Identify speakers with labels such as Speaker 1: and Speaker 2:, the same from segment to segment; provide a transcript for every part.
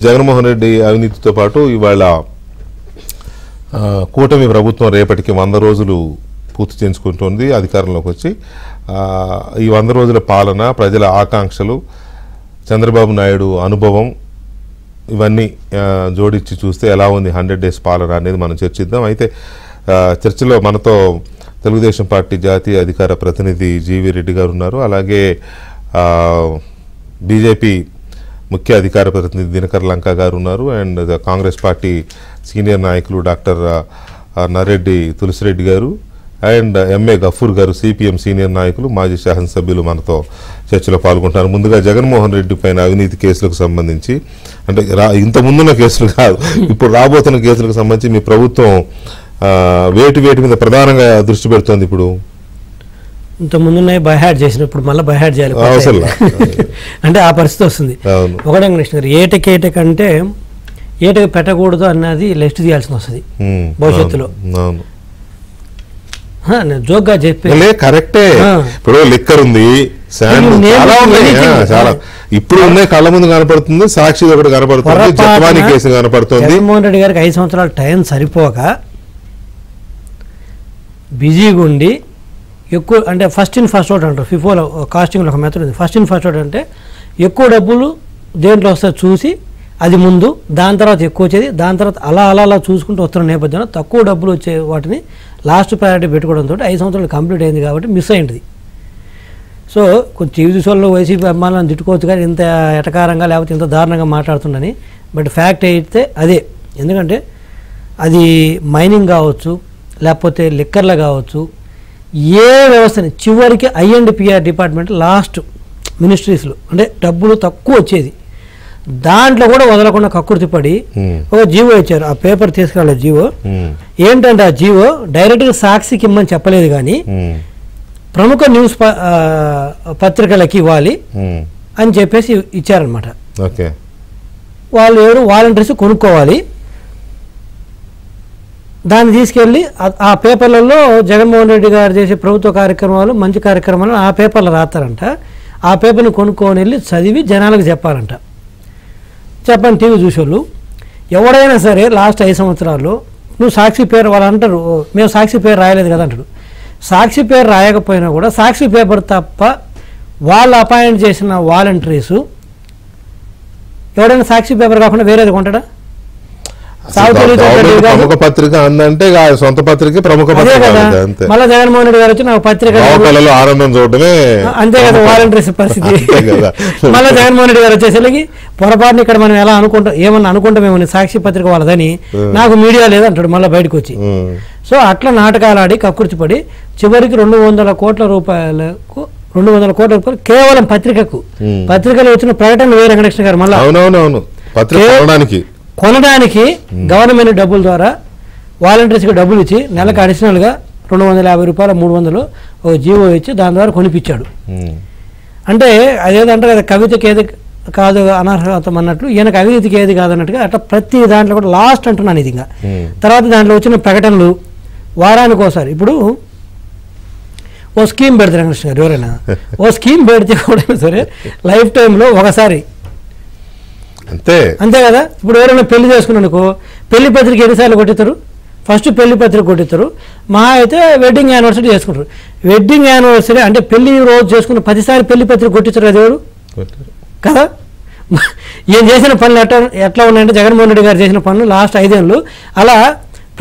Speaker 1: జగన్మోహన్ రెడ్డి అవినీతితో పాటు ఇవాళ కూటమి ప్రభుత్వం రేపటికి 100 రోజులు పూర్తి చేసుకుంటోంది అధికారంలోకి వచ్చి. ఈ 100 రోజుల పాలన, ప్రజల ఆకాంక్షలు, చంద్రబాబు నాయుడు అనుభవం ఇవన్నీ జోడించి చూస్తే ఎలా ఉంది 100 డేస్ పాలన అనేది మనం చర్చిద్దాం. అయితే చర్చలో మనతో తెలుగుదేశం పార్టీ జాతీయ అధికార ప్రతినిధి జీవీ రెడ్డి గారు ఉన్నారు. అలాగే బీజేపీ ముఖ్య అధికార ప్రతినిధి దినకర్ లంక గారు ఉన్నారు. అండ్ కాంగ్రెస్ పార్టీ సీనియర్ నాయకులు డాక్టర్ నరెడ్డి తులసిరెడ్డి గారు అండ్ ఎంఏ గఫూర్ గారు సిపిఎం సీనియర్ నాయకులు, మాజీ శాసనసభ్యులు మనతో చర్చలో పాల్గొంటున్నారు. ముందుగా జగన్మోహన్ రెడ్డి పైన అవినీతి కేసులకు సంబంధించి, అంటే ఇంత ముందున్న కేసులు కాదు, ఇప్పుడు రాబోతున్న కేసులకు సంబంధించి మీ ప్రభుత్వం వేటి మీద ప్రధానంగా దృష్టి పెడుతోంది? ఇప్పుడు
Speaker 2: ఇంతకుముందున్నాయి బైహార్ట్ చేసినప్పుడు మళ్ళీ బైహార్ట్ చేయాలి అంటే ఆ పరిస్థితి వస్తుంది. ఒకటే కృష్ణ గారు, ఏటకేటకంటే ఏటకి పెట్టకూడదు అన్నది లిస్ట్ తీయాల్సి వస్తుంది భవిష్యత్తులో. జోక్గా చెప్పి
Speaker 1: కరెక్టే. ఇప్పుడు లిక్కర్ ఉంది, చాలా ఇప్పుడు ఉన్నాయి, కళ్ళ ముందు కనపడుతుంది, సాక్షి ఒకటి కనపడుతుంది, జగన్మోహన్ కేసు కనపడుతుంది.
Speaker 2: జగన్మోహన్ రెడ్డి గారికి 5 సంవత్సరాల టైం సరిపోక బిజీగా ఉండి ఎక్కువ, అంటే ఫస్ట్ ఇన్ ఫస్ట్ అవుట్ అంటారు ఫిఫోలో కాస్టింగ్లో ఒక మెథడ్ ఉంది. ఫస్ట్ ఇన్ ఫస్ట్ అవుట్ అంటే ఎక్కువ డబ్బులు దేంట్లో వస్తే చూసి అది ముందు, దాని తర్వాత ఎక్కువ వచ్చేది, దాని తర్వాత అలా చూసుకుంటూ వస్తున్న నేపథ్యంలో తక్కువ డబ్బులు వచ్చే వాటిని లాస్ట్ ప్రయారిటీ పెట్టుకోవడంతో 5 సంవత్సరాలు కంప్లీట్ అయింది కాబట్టి మిస్ అయింది. సో కొంచెం టీవీ చూసేవాళ్ళు వైసీపీ అభిమానులను తిట్టుకోవచ్చు కానీ ఇంత ఎటకారంగా లేకపోతే ఇంత దారుణంగా మాట్లాడుతుందని. బట్ ఫ్యాక్ట్ అయితే అదే. ఎందుకంటే అది మైనింగ్ కావచ్చు, లేకపోతే లిక్కర్లు కావచ్చు, ఏ వ్యవస్థని చివరికి ఐఎండ్పిఆర్ డిపార్ట్మెంట్ లాస్ట్ మినిస్ట్రీస్లో అంటే డబ్బులు తక్కువ వచ్చేది, దాంట్లో కూడా వదలకుండా కక్కుర్తి పడి ఒక జీవో ఇచ్చారు. ఆ పేపర్ తీసుకురాలేదు జీవో. ఏంటంటే ఆ జీవో డైరెక్ట్గా సాక్షికి ఇమ్మని చెప్పలేదు కానీ ప్రముఖ న్యూస్ పత్రికలకి ఇవ్వాలి అని చెప్పేసి ఇచ్చారనమాట. వాళ్ళు ఎవరు వాలంటీర్స్ కొనుక్కోవాలి, దాన్ని తీసుకెళ్ళి ఆ పేపర్లలో జగన్మోహన్ రెడ్డి గారు చేసే ప్రభుత్వ కార్యక్రమాలు, మంచి కార్యక్రమాలు ఆ పేపర్లో రాస్తారంట. ఆ పేపర్ని కొనుక్కొని వెళ్ళి చదివి జనాలకు చెప్పాలంట. చెప్పండి టీవీ చూసేవాళ్ళు ఎవడైనా సరే లాస్ట్ 5 సంవత్సరాల్లో నువ్వు సాక్షి పేరు, వాళ్ళు అంటారు మేము సాక్షి పేరు రాయలేదు కదా అంటాడు. సాక్షి పేరు రాయకపోయినా కూడా సాక్షి పేపర్ తప్ప వాళ్ళు అపాయింట్ చేసిన వాలంటీర్సు ఎవడైనా సాక్షి పేపర్ కాకుండా వేరేది కొంటాడా?
Speaker 1: ప్రముఖ పత్రిక అందంటే సొంత పత్రిక ప్రముఖ పత్రిక.
Speaker 2: మళ్ళీ జగన్మోహన్ రెడ్డి గారు వచ్చి నాకు పత్రిక
Speaker 1: ఆనందం చూడటమే
Speaker 2: అంతే కదా వాలంటీర్స్ పరిస్థితి. మళ్ళీ జగన్మోహన్ రెడ్డి గారు వచ్చేసరికి పొరపాటుని ఇక్కడ మనం ఎలా ఏమన్నా అనుకుంటామేమో సాక్షి పత్రిక వాళ్ళదని, నాకు మీడియా లేదంటాడు మళ్ళీ బయటకు వచ్చి. సో అట్లా నాటకాలు ఆడి కక్కుర్తిపడి చివరికి 200 కోట్ల రూపాయలకు 200 కోట్ల రూపాయలు కేవలం పత్రికలో వచ్చిన ప్రకటన వేరే వెంకటకృష్ణ గారు మళ్ళీ కొనడానికి గవర్నమెంట్ డబ్బుల ద్వారా వాలంటీర్స్కి డబ్బులు ఇచ్చి నెలకు అడిషనల్గా 250 రూపాయలు 300 ఒక జీవో ఇచ్చి దాని ద్వారా కొనిపించాడు. అంటే అదేదంటారు కదా, కవితకి ఏది కాదు అనర్హతం అన్నట్లు ఈయనకు అవినీతికి ఏది కాదన్నట్టుగా అట్లా ప్రతి దాంట్లో కూడా లాస్ట్ అంటున్నాను ఇది. ఇంకా తర్వాత దాంట్లో వచ్చిన ప్రకటనలు వారానికి ఒకసారి. ఇప్పుడు ఓ స్కీమ్ పెడతారు వెంకటకృష్ణ గారు, ఎవరైనా ఓ స్కీమ్ పెడితే కూడా సరే లైఫ్ టైంలో ఒకసారి అంతే కదా. ఇప్పుడు ఎవరైనా పెళ్లి చేసుకున్నానుకో పెళ్లి పత్రిక ఎన్నిసార్లు కొట్టిస్తారు? ఫస్ట్ పెళ్లి పత్రిక కొట్టిస్తారు, మహా అయితే వెడ్డింగ్ యానివర్సరీ చేసుకుంటారు. వెడ్డింగ్ యానివర్సరీ అంటే పెళ్లి రోజు చేసుకున్న 10 సార్లు పెళ్లి పత్రిక కొట్టిస్తారు కదా ఎవరు కదా. ఈయన చేసిన పనులు ఎట్లా ఉన్నాయంటే జగన్మోహన్ రెడ్డి గారు చేసిన పనులు లాస్ట్ 5 ఏళ్ళు అలా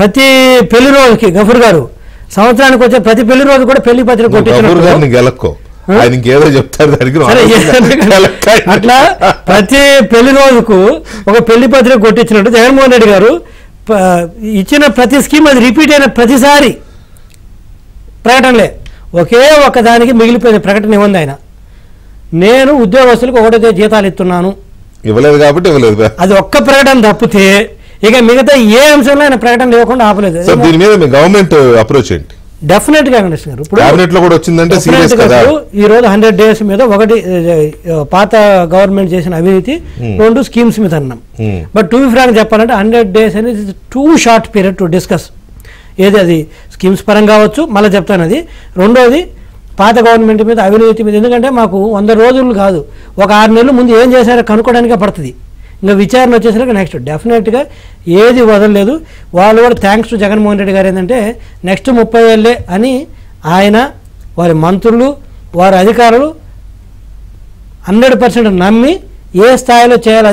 Speaker 2: ప్రతి పెళ్లి రోజుకి గఫూర్ గారు సంవత్సరానికి వచ్చే ప్రతి పెళ్లి రోజు కూడా పెళ్లి పత్రిక కొట్టించారు. అట్లా ప్రతి పెళ్లి రోజుకు ఒక పెళ్లి పత్రిక కొట్టించినట్టు జగన్మోహన్ రెడ్డి గారు ఇచ్చిన ప్రతి స్కీమ్ అది రిపీట్ అయిన ప్రతిసారి ప్రకటనలే. ఒకే ఒక్క దానికి మిగిలిపోయిన ప్రకటన ఇవ్వండి ఆయన, నేను ఉద్యోగస్తులకు 1వ జీతాలు ఇస్తున్నాను,
Speaker 1: ఇవ్వలేదు కాబట్టి ఇవ్వలేదు.
Speaker 2: అది ఒక్క ప్రకటన తప్పితే ఇక మిగతా ఏ అంశంలో ఆయన ప్రకటన ఇవ్వకుండా ఆపలేదు.
Speaker 1: దీని మీద గవర్నమెంట్ అప్రోచ్ ఏంటి?
Speaker 2: డెఫినెట్ గా కృష్ణ గారు ఇప్పుడు ఈ రోజు 100 డేస్ మీద ఒకటి పాత గవర్నమెంట్ చేసిన అవినీతి, 2 స్కీమ్స్ మీద అన్నాం. బట్ టు బి ఫ్రాంక్ చెప్పాలంటే 100 డేస్ అనేది two short period to discuss. ఏది అది స్కీమ్స్ పరంగా కావచ్చు, మళ్ళీ చెప్తాను అది. రెండోది పాత గవర్నమెంట్ మీద అవినీతి మీద. ఎందుకంటే మాకు 100 రోజులు కాదు, ఒక 6 నెలల ముందు ఏం చేశారో కనుక్కోవడానికే పడుతుంది. ఇంకా విచారణ వచ్చేసరికి నెక్స్ట్ డెఫినెట్గా ఏది వదలలేదు. వాళ్ళు కూడా థ్యాంక్స్ టు జగన్మోహన్ రెడ్డి గారు ఏంటంటే నెక్స్ట్ 30 ఏళ్ళే అని ఆయన వారి మంత్రులు వారి అధికారులు 100% నమ్మి ఏ స్థాయిలో చేయాలి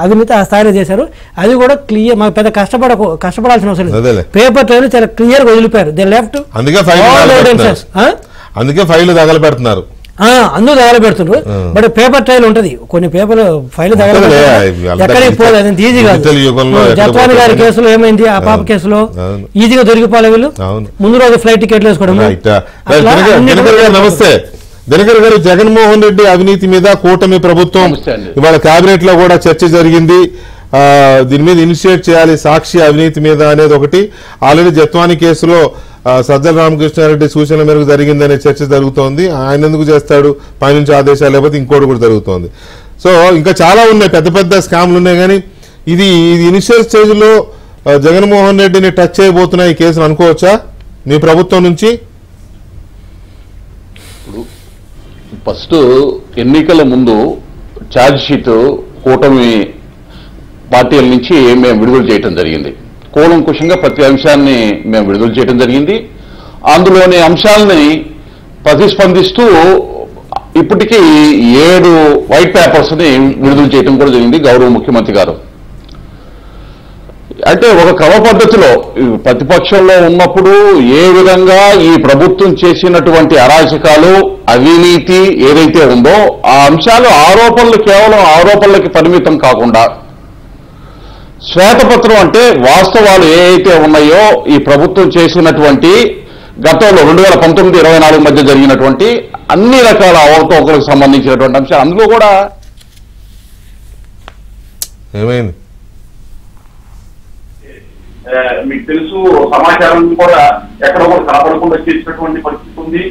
Speaker 2: అవినీతి ఆ స్థాయిలో చేశారు. అది కూడా క్లియర్, మాకు పెద్ద కష్టపడాల్సిన అవసరం లేదు. పేపర్ ట్రైల్ చాలా క్లియర్గా వదిలిపారు. దే లెఫ్ట్
Speaker 1: అందుకే ఫైల్ తగలబెడుతున్నారు,
Speaker 2: అందరూ తగలబెడుతున్నారు. బట్ పేపర్ ట్రైల్ ఉంటుంది, కొన్ని పేపర్లు ఫైల్ ఎక్కడికి పోలేదు, అది ఈజీ కాదు. జత్వాని గారి కేసులో ఏమైంది, ఆ పాప కేసులో ఈజీగా దొరికిపోలే వీళ్ళు, ముందు రోజు ఫ్లైట్ టికెట్లు వేసుకోవడం.
Speaker 1: నమస్తే దినకర్ గారు, జగన్మోహన్ రెడ్డి అవినీతి మీద కూటమి ప్రభుత్వం ఇవాళ కేబినెట్ లో కూడా చర్చ జరిగింది. దీని మీద ఇనిషియేట్ చేయాలి సాక్షి అవినీతి మీద అనేది ఒకటి. ఆల్రెడీ జత్వాని కేసులో సజ్జల రామకృష్ణారెడ్డి సూచనల మేరకు జరిగిందనే చర్చ జరుగుతోంది. ఆయన ఎందుకు చేస్తాడు, పైనుంచి ఆదేశాలు లేకపోతే ఇంకోటి కూడా జరుగుతోంది. సో ఇంకా చాలా ఉన్నాయి, పెద్ద పెద్ద స్కామ్లు ఉన్నాయి. కానీ ఇది ఇనిషియల్ స్టేజ్ లో జగన్మోహన్ రెడ్డిని టచ్ చేయబోతున్నాయి ఈ కేసును అనుకోవచ్చా మీ ప్రభుత్వం నుంచి?
Speaker 3: ఫస్ట్ ఎన్నికల ముందు ఛార్జ్ షీట్ కూటమి పార్టీల నుంచి మేము విడుదల చేయడం జరిగింది. కూలంకుషంగా ప్రతి అంశాన్ని మేము విడుదల చేయడం జరిగింది. అందులోని అంశాలని ప్రతిస్పందిస్తూ ఇప్పటికీ 7 వైట్ పేపర్స్ని విడుదల చేయడం కూడా జరిగింది గౌరవ ముఖ్యమంత్రి గారు. అంటే ఒక క్రమ పద్ధతిలో ప్రతిపక్షంలో ఉన్నప్పుడు ఏ విధంగా ఈ ప్రభుత్వం చేసినటువంటి అరాచకాలు అవినీతి ఏదైతే ఉందో ఆ అంశాలు ఆరోపణలు కేవలం ఆరోపణలకి పరిమితం కాకుండా శ్వేతపత్రం అంటే వాస్తవాలు ఏవైతే ఉన్నాయో ఈ ప్రభుత్వం చేసినటువంటి గతంలో 2019-24 మధ్య జరిగినటువంటి అన్ని రకాల అవకతవకలకు సంబంధించినటువంటి అంశాలు అందులో కూడా
Speaker 1: ఏమైంది
Speaker 4: మీకు తెలుసు. సమాచారం కూడా ఎక్కడ కూడా కనపడకుండా చేసినటువంటి పరిస్థితి ఉంది.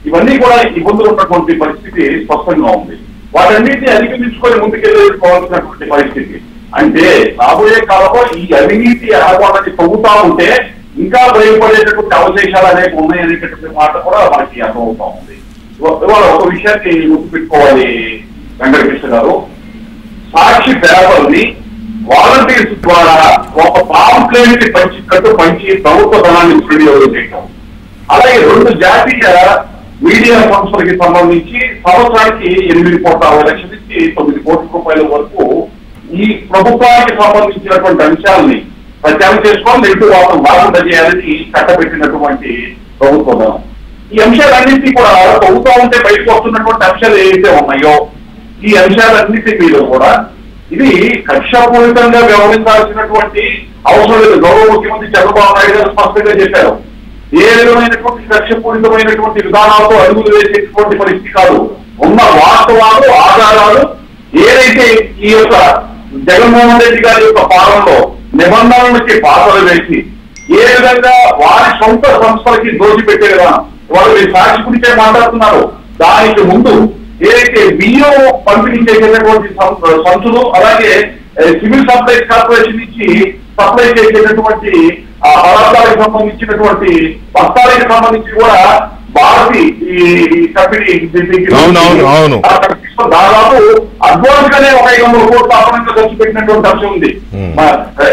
Speaker 4: ఇవన్నీ కూడా ఇబ్బందులు ఉన్నటువంటి పరిస్థితి స్పష్టంగా ఉంది. వాటన్నిటిని అధిగమించుకొని ముందుకెళ్ళిపోవాల్సినటువంటి పరిస్థితి. అంటే రాబోయే కాలంలో ఈ అవినీతి ఆరోపణని తవ్వుతా ఉంటే ఇంకా భయపడేటటువంటి అవశేషాలు అనేవి ఉన్నాయనేటటువంటి మాట కూడా మనకి అర్థమవుతా ఉంది. ఇవాళ ఒక విషయాన్ని గుర్తుపెట్టుకోవాలి వెంకటకృష్ణ గారు, సాక్షి పేపర్ని వాలంటీర్స్ ద్వారా ఒక పాంప్లెట్ పంచి ప్రభుత్వ ధనాన్ని దుర్వినియోగం చేయటం, అలాగే 2 జాతీయ మీడియా సంస్థలకి సంబంధించి సంవత్సరానికి 8.6 లక్షల నుంచి 9 కోట్ల రూపాయల వరకు ఈ ప్రభుత్వానికి సంబంధించినటువంటి అంశాలని ప్రచారం చేసుకొని ఎటు వాదన చేయాలని కట్టబెట్టినటువంటి ప్రభుత్వ ధనం. ఈ అంశాలన్నింటినీ కూడా ప్రభుత్వం ఉంటే బయటకు వస్తున్నటువంటి అంశాలు ఏవైతే ఉన్నాయో ఈ అంశాలన్నింటి మీద కూడా ఇది కక్షపూరితంగా వ్యవహరించాల్సినటువంటి అవసరం లేదు. గౌరవ ముఖ్యమంత్రి చంద్రబాబు నాయుడు గారు స్పష్టంగా చెప్పారు, ఏ విధమైనటువంటి కక్షపూరితమైనటువంటి విధానాలతో అడుగులు వేసేటువంటి పరిస్థితి కాదు. ఉన్న వాస్తవాలు ఆధారాలు ఏదైతే ఈ యొక్క జగన్మోహన్ రెడ్డి గారి యొక్క పాలనలో నిబంధనలకి పాత్రలు వేసి ఏ విధంగా వారి సొంత సంస్థలకి దోచిపెట్టే విధానం, వాళ్ళు సాక్షి గురించే మాట్లాడుతున్నారు. దానికి ముందు ఏదైతే బియ్యం పంపిణీ చేసేటటువంటి సంస్థలు అలాగే సివిల్ సప్లైస్ కార్పొరేషన్ నుంచి సప్లై చేసేటటువంటి పదార్థాలకు సంబంధించినటువంటి బస్తాలకు సంబంధించి కూడా భారతి ఈ కంపెనీ దాదాపు అడ్వాన్స్ గానే 500 కోట్ల అదనంగా ఖర్చు పెట్టినటువంటి అంశం ఉంది.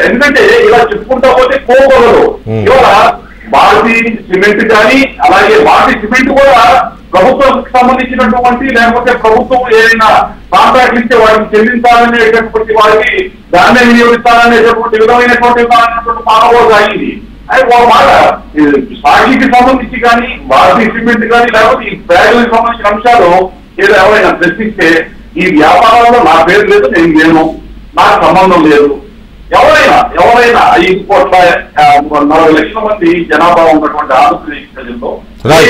Speaker 4: ఎందుకంటే ఇలా చెప్పుకుంటా పోతే కోకోలలో ఇవాళ భారతీ సిమెంట్ కానీ అలాగే భారతీ సిమెంట్ కూడా ప్రభుత్వానికి సంబంధించినటువంటి లేకపోతే ప్రభుత్వం ఏదైనా కాంట్రాక్ట్ ఇస్తే వాటిని చెల్లించాలనేటటువంటి వారికి దాన్నే వినియోగిస్తారనేటటువంటి విధమైనటువంటి మానవ అయింది. అది ఒక మాట సాక్షికి సంబంధించి కానీ భారతీయ సిమెంట్ కానీ లేకపోతే ఈ బ్యాగులకు సంబంధించిన అంశాలు ఏదో ఎవరైనా ప్రశ్నిస్తే ఈ వ్యాపారంలో నా పేరు లేదు, నేను లేను, నాకు సంబంధం లేదు. ఎవరైనా 5 కోట్ల 40 లక్షల మంది జనాభా ఉన్నటువంటి ఆంధ్రప్రదేశ్ ప్రజల్లో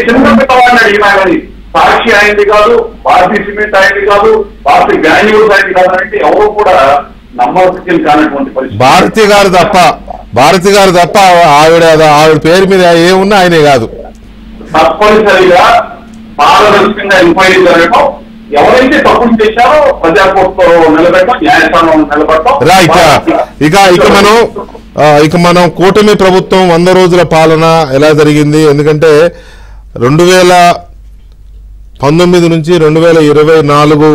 Speaker 4: చిన్న పిల్లవాడిని అడిగినా కానీ సాక్షి అయింది కాదు, భారతీయ సిమెంట్ అయింది కాదు, భారతీయ గ్రాన్యూల్స్ అయింది కాదు అంటే ఎవరు కూడా నమ్మకం కానటువంటి పరిస్థితి.
Speaker 1: భారతి గారు తప్ప ఆవిడ పేరు మీద ఏమున్నా ఆయనే కాదు.
Speaker 4: తప్పనిసరిగా పారదర్శకంగా ఎంక్వైరీ జరగడం, ఎవరైతే తప్పులు చేశారో ప్రజాకోర్టులో నిలబెట్టడం, న్యాయస్థానంలో నిలబెట్టడం.
Speaker 1: ఇక మనం కూటమి ప్రభుత్వం 100 రోజుల పాలన ఎలా జరిగింది, ఎందుకంటే 2019 నుంచి 2024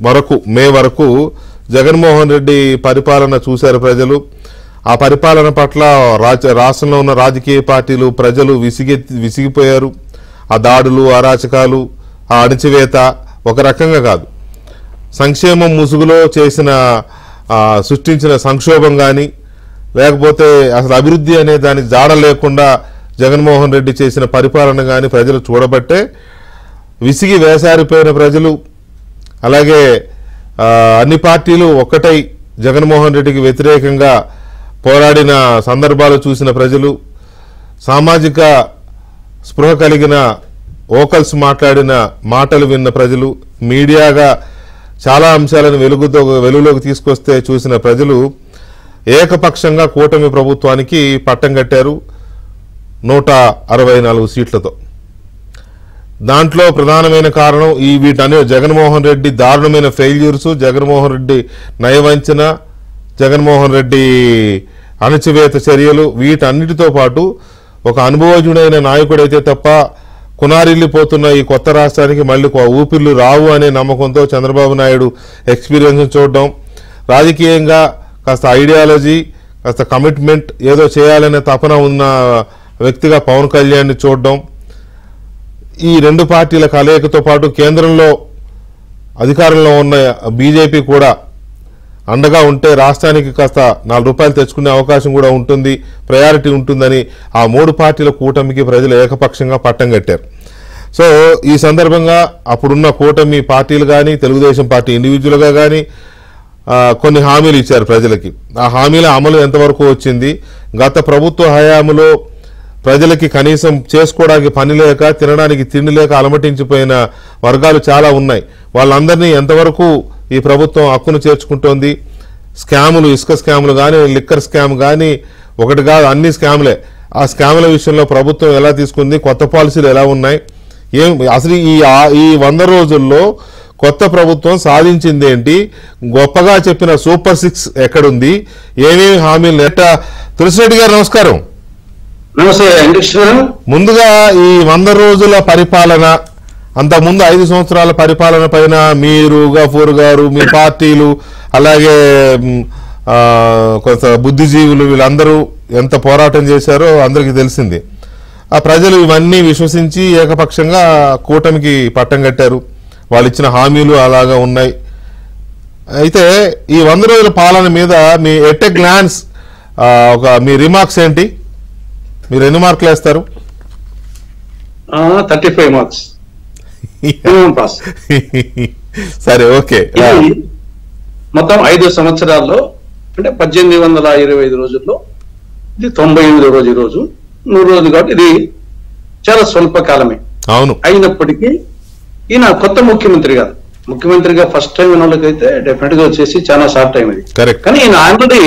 Speaker 1: వరకు మే వరకు జగన్మోహన్ రెడ్డి పరిపాలన చూశారు ప్రజలు. ఆ పరిపాలన పట్ల రాష్ట్రంలో ఉన్న రాజకీయ పార్టీలు ప్రజలు విసిగిపోయారు. ఆ దాడులు, అరాచకాలు, ఆ అణచివేత ఒక రకంగా కాదు, సంక్షేమం ముసుగులో సృష్టించిన సంక్షోభం కానీ, లేకపోతే అసలు అభివృద్ధి అనే దానికి జాడ లేకుండా జగన్మోహన్ రెడ్డి చేసిన పరిపాలన కానీ ప్రజలు చూడబట్టే విసిగి వేసారిపోయిన ప్రజలు, అలాగే అన్ని పార్టీలు ఒక్కటై జగన్మోహన్ రెడ్డికి వ్యతిరేకంగా పోరాడిన సందర్భాలు చూసిన ప్రజలు, సామాజిక స్పృహ కలిగిన ఓకల్స్ మాట్లాడిన మాటలు విన్న ప్రజలు, మీడియాగా చాలా అంశాలను వెలుగులోకి తీసుకొస్తే చూసిన ప్రజలు ఏకపక్షంగా కూటమి ప్రభుత్వానికి పట్టం కట్టారు 164 సీట్లతో. దాంట్లో ప్రధానమైన కారణం వీటనే జగన్మోహన్ రెడ్డి దారుణమైన ఫెయిల్యూర్స్, జగన్మోహన్ రెడ్డి నయవంచన, జగన్మోహన్ రెడ్డి అణచివేత చర్యలు, వీటన్నిటితో పాటు ఒక అనుభవజ్ఞుడైన నాయకుడైతే తప్ప కునారిల్లిపోతున్న ఈ కొత్త రాష్ట్రానికి మళ్ళీ ఊపిర్లు రావు అనే నమ్మకంతో చంద్రబాబు నాయుడు ఎక్స్పీరియన్స్ చూడడం, రాజకీయంగా కాస్త ఐడియాలజీ, కాస్త కమిట్మెంట్, ఏదో చేయాలనే తపన ఉన్న వ్యక్తిగా పవన్ కళ్యాణ్ని చూడడం, ఈ రెండు పార్టీల కలయికతో పాటు కేంద్రంలో అధికారంలో ఉన్న బీజేపీ కూడా అండగా ఉంటే రాష్ట్రానికి కాస్త 4 రూపాయలు తెచ్చుకునే అవకాశం కూడా ఉంటుంది, ప్రయారిటీ ఉంటుందని ఆ 3 పార్టీల కూటమికి ప్రజలు ఏకపక్షంగా పట్టం కట్టారు. సో ఈ సందర్భంగా అప్పుడున్న కూటమి పార్టీలు కానీ, తెలుగుదేశం పార్టీ ఇండివిజువల్గా కానీ కొన్ని హామీలు ఇచ్చారు ప్రజలకి. ఆ హామీల అమలు ఎంతవరకు వచ్చింది? గత ప్రభుత్వ హయాంలో ప్రజలకి కనీసం చేసుకోవడానికి పని లేక, తినడానికి తిండి లేక అలమటించిపోయిన వర్గాలు చాలా ఉన్నాయి. వాళ్ళందరినీ ఎంతవరకు ఈ ప్రభుత్వం హక్కును చేర్చుకుంటోంది? స్కాములు, ఇసుక స్కాములు కానీ, లిక్కర్ స్కామ్ కానీ, ఒకటి కాదు అన్ని స్కాములే. ఆ స్కాముల విషయంలో ప్రభుత్వం ఎలా తీసుకుంది? కొత్త పాలసీలు ఎలా ఉన్నాయి? అసలు ఈ 100 రోజుల్లో కొత్త ప్రభుత్వం సాధించింది ఏంటి? గొప్పగా చెప్పిన సూపర్ 6 ఎక్కడుంది? ఏమేమి హామీలు? తులసిరెడ్డి గారు నమస్కారం.
Speaker 5: నమస్తే.
Speaker 1: ముందుగా ఈ 100 రోజుల పరిపాలన, అంతకుముందు 5 సంవత్సరాల పరిపాలన పైన మీరు, గఫూర్ గారు, మీ పార్టీలు, అలాగే కొంత బుద్ధిజీవులు వీళ్ళందరూ ఎంత పోరాటం చేశారో అందరికీ తెలిసింది. ఆ ప్రజలు ఇవన్నీ విశ్వసించి ఏకపక్షంగా కూటమికి పట్టం కట్టారు. వాళ్ళు ఇచ్చిన హామీలు అలాగా ఉన్నాయి. అయితే ఈ 100 రోజుల పాలన మీద మీ at a glance me remarks ఏంటి? మీరు ఎన్ని మార్కులు వేస్తారు?
Speaker 5: 35 మార్క్స్.
Speaker 1: సరే, ఓకే.
Speaker 5: మొత్తం 5 సంవత్సరాల్లో అంటే 1825 రోజుల్లో ఇది 98వ రోజు. ఈ రోజు 100 రోజులు కాబట్టి ఇది చాలా స్వల్ప కాలమే.
Speaker 1: అవును.
Speaker 5: అయినప్పటికీ ఈయన కొత్త ముఖ్యమంత్రిగా ఫస్ట్ టైం ఉన్న వాళ్ళకైతే డెఫినెట్ గా వచ్చేసి చాలా షార్ట్ టైం ఇది. కానీ ఈయన ఆల్రెడీ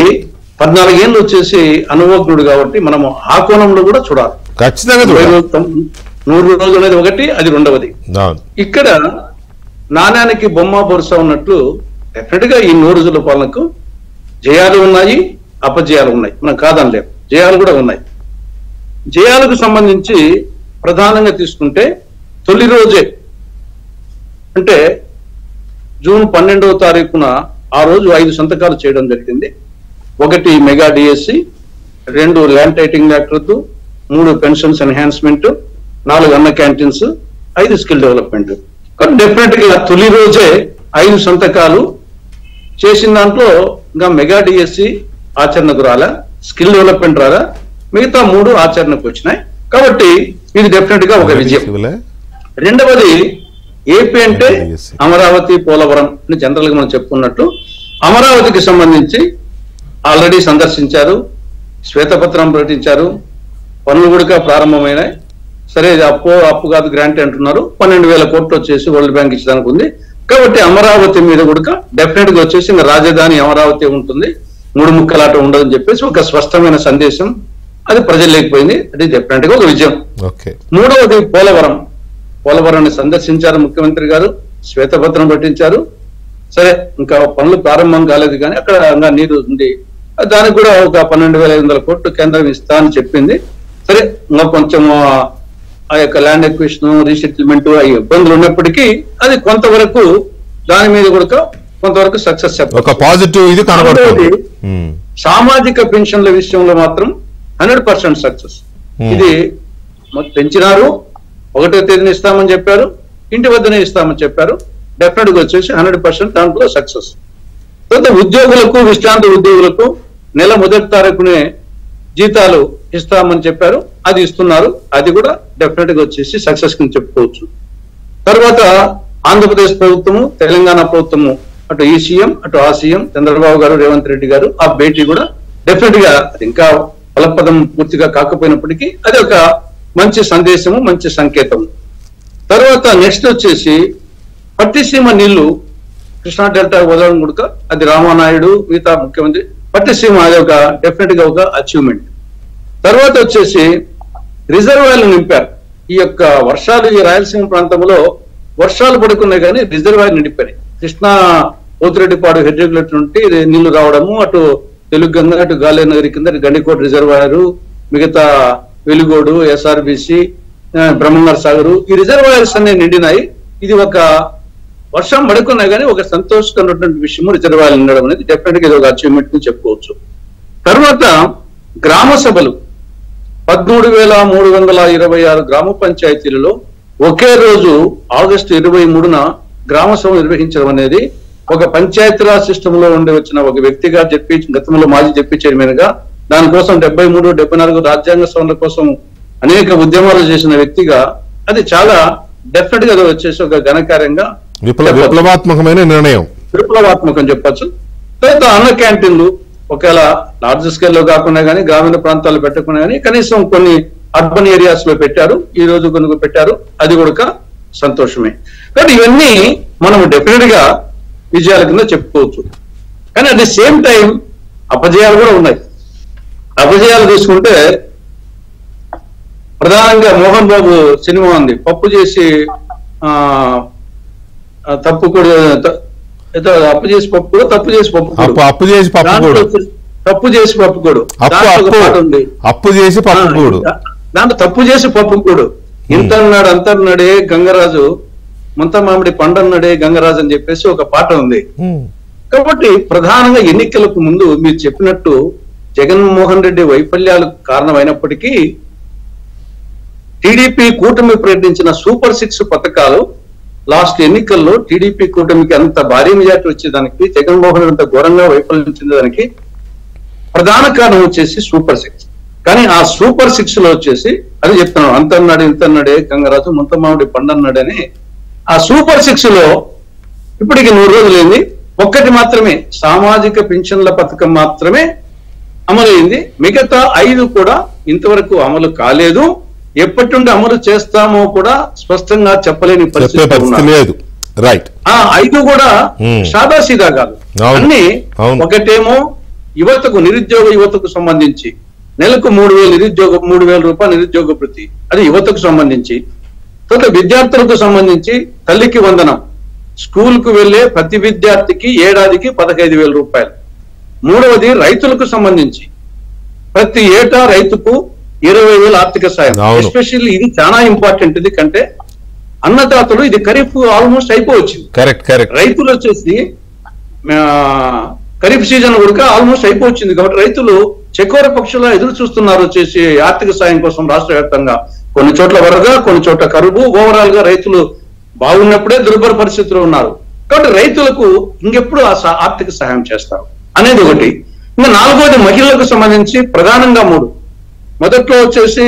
Speaker 5: 14 ఏళ్ళు వచ్చేసి అనుభవజ్ఞుడు కాబట్టి మనము ఆ కోణంలో కూడా చూడాలి.
Speaker 1: ఖచ్చితంగా
Speaker 5: 100 రోజులు అనేది ఒకటి, అది రెండవది. ఇక్కడ నాణ్యానికి బొమ్మ బొరుస ఉన్నట్లు డెఫినెట్ గా ఈ 100 రోజుల పాలనకు జయాలు ఉన్నాయి, అపజయాలు ఉన్నాయి. మనం కాదనలేము, జయాలు కూడా ఉన్నాయి. జయాలకు సంబంధించి ప్రధానంగా తీసుకుంటే తొలి రోజే అంటే జూన్ 12వ తారీఖున ఆ రోజు 5 సంతకాలు చేయడం జరిగింది. 1 మెగా డిఎస్సి, 2 ల్యాండ్ టైటింగ్ యాక్ట్ రద్దు, 3 పెన్షన్స్ ఎన్హాన్స్మెంట్, 4 అన్న క్యాంటీన్స్, 5 స్కిల్ డెవలప్మెంట్. కానీ డెఫినెట్ గా తొలి రోజే 5 సంతకాలు చేసిన దాంట్లో ఇంకా మెగా డిఎస్సి ఆచరణకు రాలా, స్కిల్ డెవలప్మెంట్ రాలా, మిగతా 3 ఆచరణకు వచ్చినాయి. కాబట్టి ఇది డెఫినెట్ గా ఒక విజయం. రెండవది ఏపీ అంటే అమరావతి, పోలవరం అని జనరల్ గా మనం చెప్పుకున్నట్టు అమరావతికి సంబంధించి ఆల్రెడీ సందర్శించారు, శ్వేతపత్రం ప్రకటించారు, పనులు కూడా ప్రారంభమైనాయి. సరే, అప్పు కాదు గ్రాంట్ అంటున్నారు. 12,000 కోట్లు వచ్చేసి వరల్డ్ బ్యాంక్ ఇచ్చడానికి ఉంది. కాబట్టి అమరావతి మీద కూడా డెఫినెట్ గా వచ్చేసి ఇంకా రాజధాని అమరావతి ఉంటుంది, 3 ముక్కలాట ఉండదని చెప్పేసి ఒక స్పష్టమైన సందేశం అది ప్రజలు లేకపోయింది. అది డెఫినెట్ గా ఒక విజయం. మూడవది పోలవరాన్ని సందర్శించారు ముఖ్యమంత్రి గారు, శ్వేతపత్రం ప్రకటించారు. సరే, ఇంకా పనులు ప్రారంభం కాలేదు కానీ అక్కడ ఇంకా నీరు ఉంది. దానికి కూడా ఒక 12,500 కోట్లు కేంద్రం ఇస్తా అని చెప్పింది. సరే, ఇంకా కొంచెం ఆ యొక్క ల్యాండ్ ఎక్విజిషన్, రీసెటిల్మెంట్ ఇబ్బందులు ఉన్నప్పటికీ అది కొంతవరకు దాని మీద కూడా కొంతవరకు సక్సెస్
Speaker 1: ఒక
Speaker 5: చెప్పచ్చు.
Speaker 1: పాజిటివ్ ఇది కనబడుతుంది.
Speaker 5: సామాజిక పెన్షన్ల విషయంలో మాత్రం 100% సక్సెస్. ఇది పెంచినారు, 1వ తేదీని ఇస్తామని చెప్పారు, ఇంటి వద్దనే ఇస్తామని చెప్పారు. డెఫినెట్ గా వచ్చేసి 100% దాంట్లో సక్సెస్. తర్వాత ఉద్యోగులకు, విశ్రాంతి ఉద్యోగులకు నెల మొదటి తారీఖునే జీతాలు ఇస్తామని చెప్పారు, అది ఇస్తున్నారు. అది కూడా డెఫినెట్ గా వచ్చేసి సక్సెస్ కింద చెప్పుకోవచ్చు. తర్వాత ఆంధ్రప్రదేశ్ ప్రభుత్వము, తెలంగాణ ప్రభుత్వము, అటు ఈ సీఎం అటు ఆ సీఎం చంద్రబాబు గారు, రేవంత్ రెడ్డి గారు, ఆ భేటీ కూడా డెఫినెట్ గా ఇంకా ఫలప్రదం పూర్తిగా కాకపోయినప్పటికీ అది ఒక మంచి సందేశము, మంచి సంకేతం. తర్వాత నెక్స్ట్ వచ్చేసి పట్టిసీమ నీళ్లు కృష్ణా డెల్టా వదలడం కూడా అది రామానాయుడు మిగతా ముఖ్యమంత్రి పట్టిసీమ అది ఒక డెఫినెట్ గా ఒక అచీవ్మెంట్. తర్వాత వచ్చేసి రిజర్వాయర్లు నింపారు. ఈ యొక్క వర్షాలు ఈ రాయలసీమ ప్రాంతంలో వర్షాలు పడుకున్నాయి కానీ రిజర్వాయర్ నిండిపోయినాయి. కృష్ణా పోతిరెడ్డిపాడు హెడ్ రెగ్యులేటర్ నుండి నీళ్లు రావడము, అటు తెలుగుగంగ, అటు గాలేనగరి కింద గండికోట రిజర్వాయరు, మిగతా వెలుగోడు, ఎస్ఆర్బిసి, బ్రహ్మంగారు సాగరు, ఈ రిజర్వాయర్స్ అన్ని నిండినాయి. ఇది ఒక వర్షం పడుకున్నా కానీ ఒక సంతోషకరమైనటువంటి విషయము రిజర్వాయర్లు నిండడం అనేది డెఫినెట్ గా ఇది ఒక అచీవ్మెంట్ ని చెప్పుకోవచ్చు. తర్వాత గ్రామ సభలు 13,326 గ్రామ పంచాయతీలలో ఒకే రోజు ఆగస్టు 23న గ్రామ సభ నిర్వహించడం అనేది ఒక పంచాయతీరాజ్ సిస్టమ్ లో ఉండి వచ్చిన ఒక వ్యక్తిగా గతంలో మాజీ జెడ్పీ చైర్మన్ గా దానికోసం 73, 74 రాజ్యాంగ సవరణ కోసం అనేక ఉద్యమాలు చేసిన వ్యక్తిగా అది చాలా డెఫినెట్ గా వచ్చేసి ఒక ఘనకార్యంగా
Speaker 1: విప్లవాత్మకమైన నిర్ణయం,
Speaker 5: విప్లవాత్మకం చెప్పచ్చు. తర్వాత అన్న క్యాంటీన్లు ఒకవేళ లార్జ్ స్కేల్ లో కాకుండా కానీ గ్రామీణ ప్రాంతాల్లో పెట్టకుండా కానీ కనీసం కొన్ని అర్బన్ ఏరియాస్ లో పెట్టారు, ఈ రోజు కొనుగోలు పెట్టారు, అది కూడా సంతోషమే. కానీ ఇవన్నీ మనం డెఫినెట్ గా విజయాల కింద చెప్పుకోవచ్చు. కానీ అట్ ది సేమ్ టైం అపజయాలు కూడా ఉన్నాయి. అపజయాలు తీసుకుంటే ప్రధానంగా మోహన్ బాబు సినిమా ఉంది, పప్పు చేసి తప్పు కూడా అప్పు చేసి పప్పు కూడా తప్పు చేసి పప్పు
Speaker 1: అప్పు చేసి పప్పు
Speaker 5: తప్పు చేసి పప్పు కూడా ఉంది,
Speaker 1: అప్పు చేసి పప్పు కూడా
Speaker 5: దాంట్లో తప్పు చేసి పప్పు కూడా ఇంతన్నాడు అంతన్నాడే గంగరాజు ముంత మామిడి పండన్నాడే గంగరాజు అని చెప్పేసి ఒక పాట ఉంది. కాబట్టి ప్రధానంగా ఎన్నికలకు ముందు మీరు చెప్పినట్టు జగన్మోహన్ రెడ్డి వైఫల్యాలు కారణమైనప్పటికీ టీడీపీ కూటమి ప్రకటించిన సూపర్ 6 పథకాలు లాస్ట్ ఎన్నికల్లో టీడీపీ కూటమికి అంత భారీ మెజార్టీ వచ్చేదానికి, జగన్మోహన్ రెడ్డి అంత ఘోరంగా వైఫల్యం చెందేదానికి ప్రధాన కారణం వచ్చేసి సూపర్ 6. కానీ ఆ సూపర్ 6 లో వచ్చేసి అది చెప్తున్నాడు, అంతన్నాడు ఇంతన్నాడే గంగరాజు ముంతమామిడి పండన్నాడని ఆ సూపర్ 6 లో ఇప్పటికి 100 రోజులైంది. ఒక్కటి మాత్రమే సామాజిక పింఛన్ల పథకం మాత్రమే అమలైంది. మిగతా 5 కూడా ఇంతవరకు అమలు కాలేదు. ఎప్పటి నుండి అమలు చేస్తామో కూడా స్పష్టంగా చెప్పలేని పరిస్థితి
Speaker 1: లేదు. రైట్,
Speaker 5: 5 కూడా సాదాసీదా కాదు. అన్ని ఒకటేమో యువతకు యువతకు సంబంధించి నెలకు 3,000 రూపాయలు నిరుద్యోగ భృతి, అది యువతకు సంబంధించి. తర్వాత విద్యార్థులకు సంబంధించి తల్లికి వందనం, స్కూల్ కు వెళ్లే ప్రతి విద్యార్థికి ఏడాదికి 15,000 రూపాయలు. మూడవది రైతులకు సంబంధించి ప్రతి ఏటా రైతుకు 20,000 ఆర్థిక సాయం. ఎస్పెషల్లీ ఇది చాలా ఇంపార్టెంట్. ఎందుకంటే అన్నదాతలు ఇది ఖరీఫ్ ఆల్మోస్ట్ అయిపోవచ్చింది. రైతులు వచ్చేసి ఖరీఫ్ సీజన్ కూడా ఆల్మోస్ట్ అయిపోవచ్చింది. కాబట్టి రైతులు చకోర పక్షులా ఎదురు చూస్తున్నారు వచ్చేసి ఆర్థిక సాయం కోసం. రాష్ట్ర వ్యాప్తంగా కొన్ని చోట్ల వరద, కొన్ని చోట్ల కరువు, ఓవరాల్ గా రైతులు బాగున్నప్పుడే దుర్భర పరిస్థితుల్లో ఉన్నారు. కాబట్టి రైతులకు ఇంకెప్పుడు ఆర్థిక సహాయం చేస్తారు అనేది ఒకటి. ఇంకా 4వది మహిళలకు సంబంధించి ప్రధానంగా 3. మొదట్లో వచ్చేసి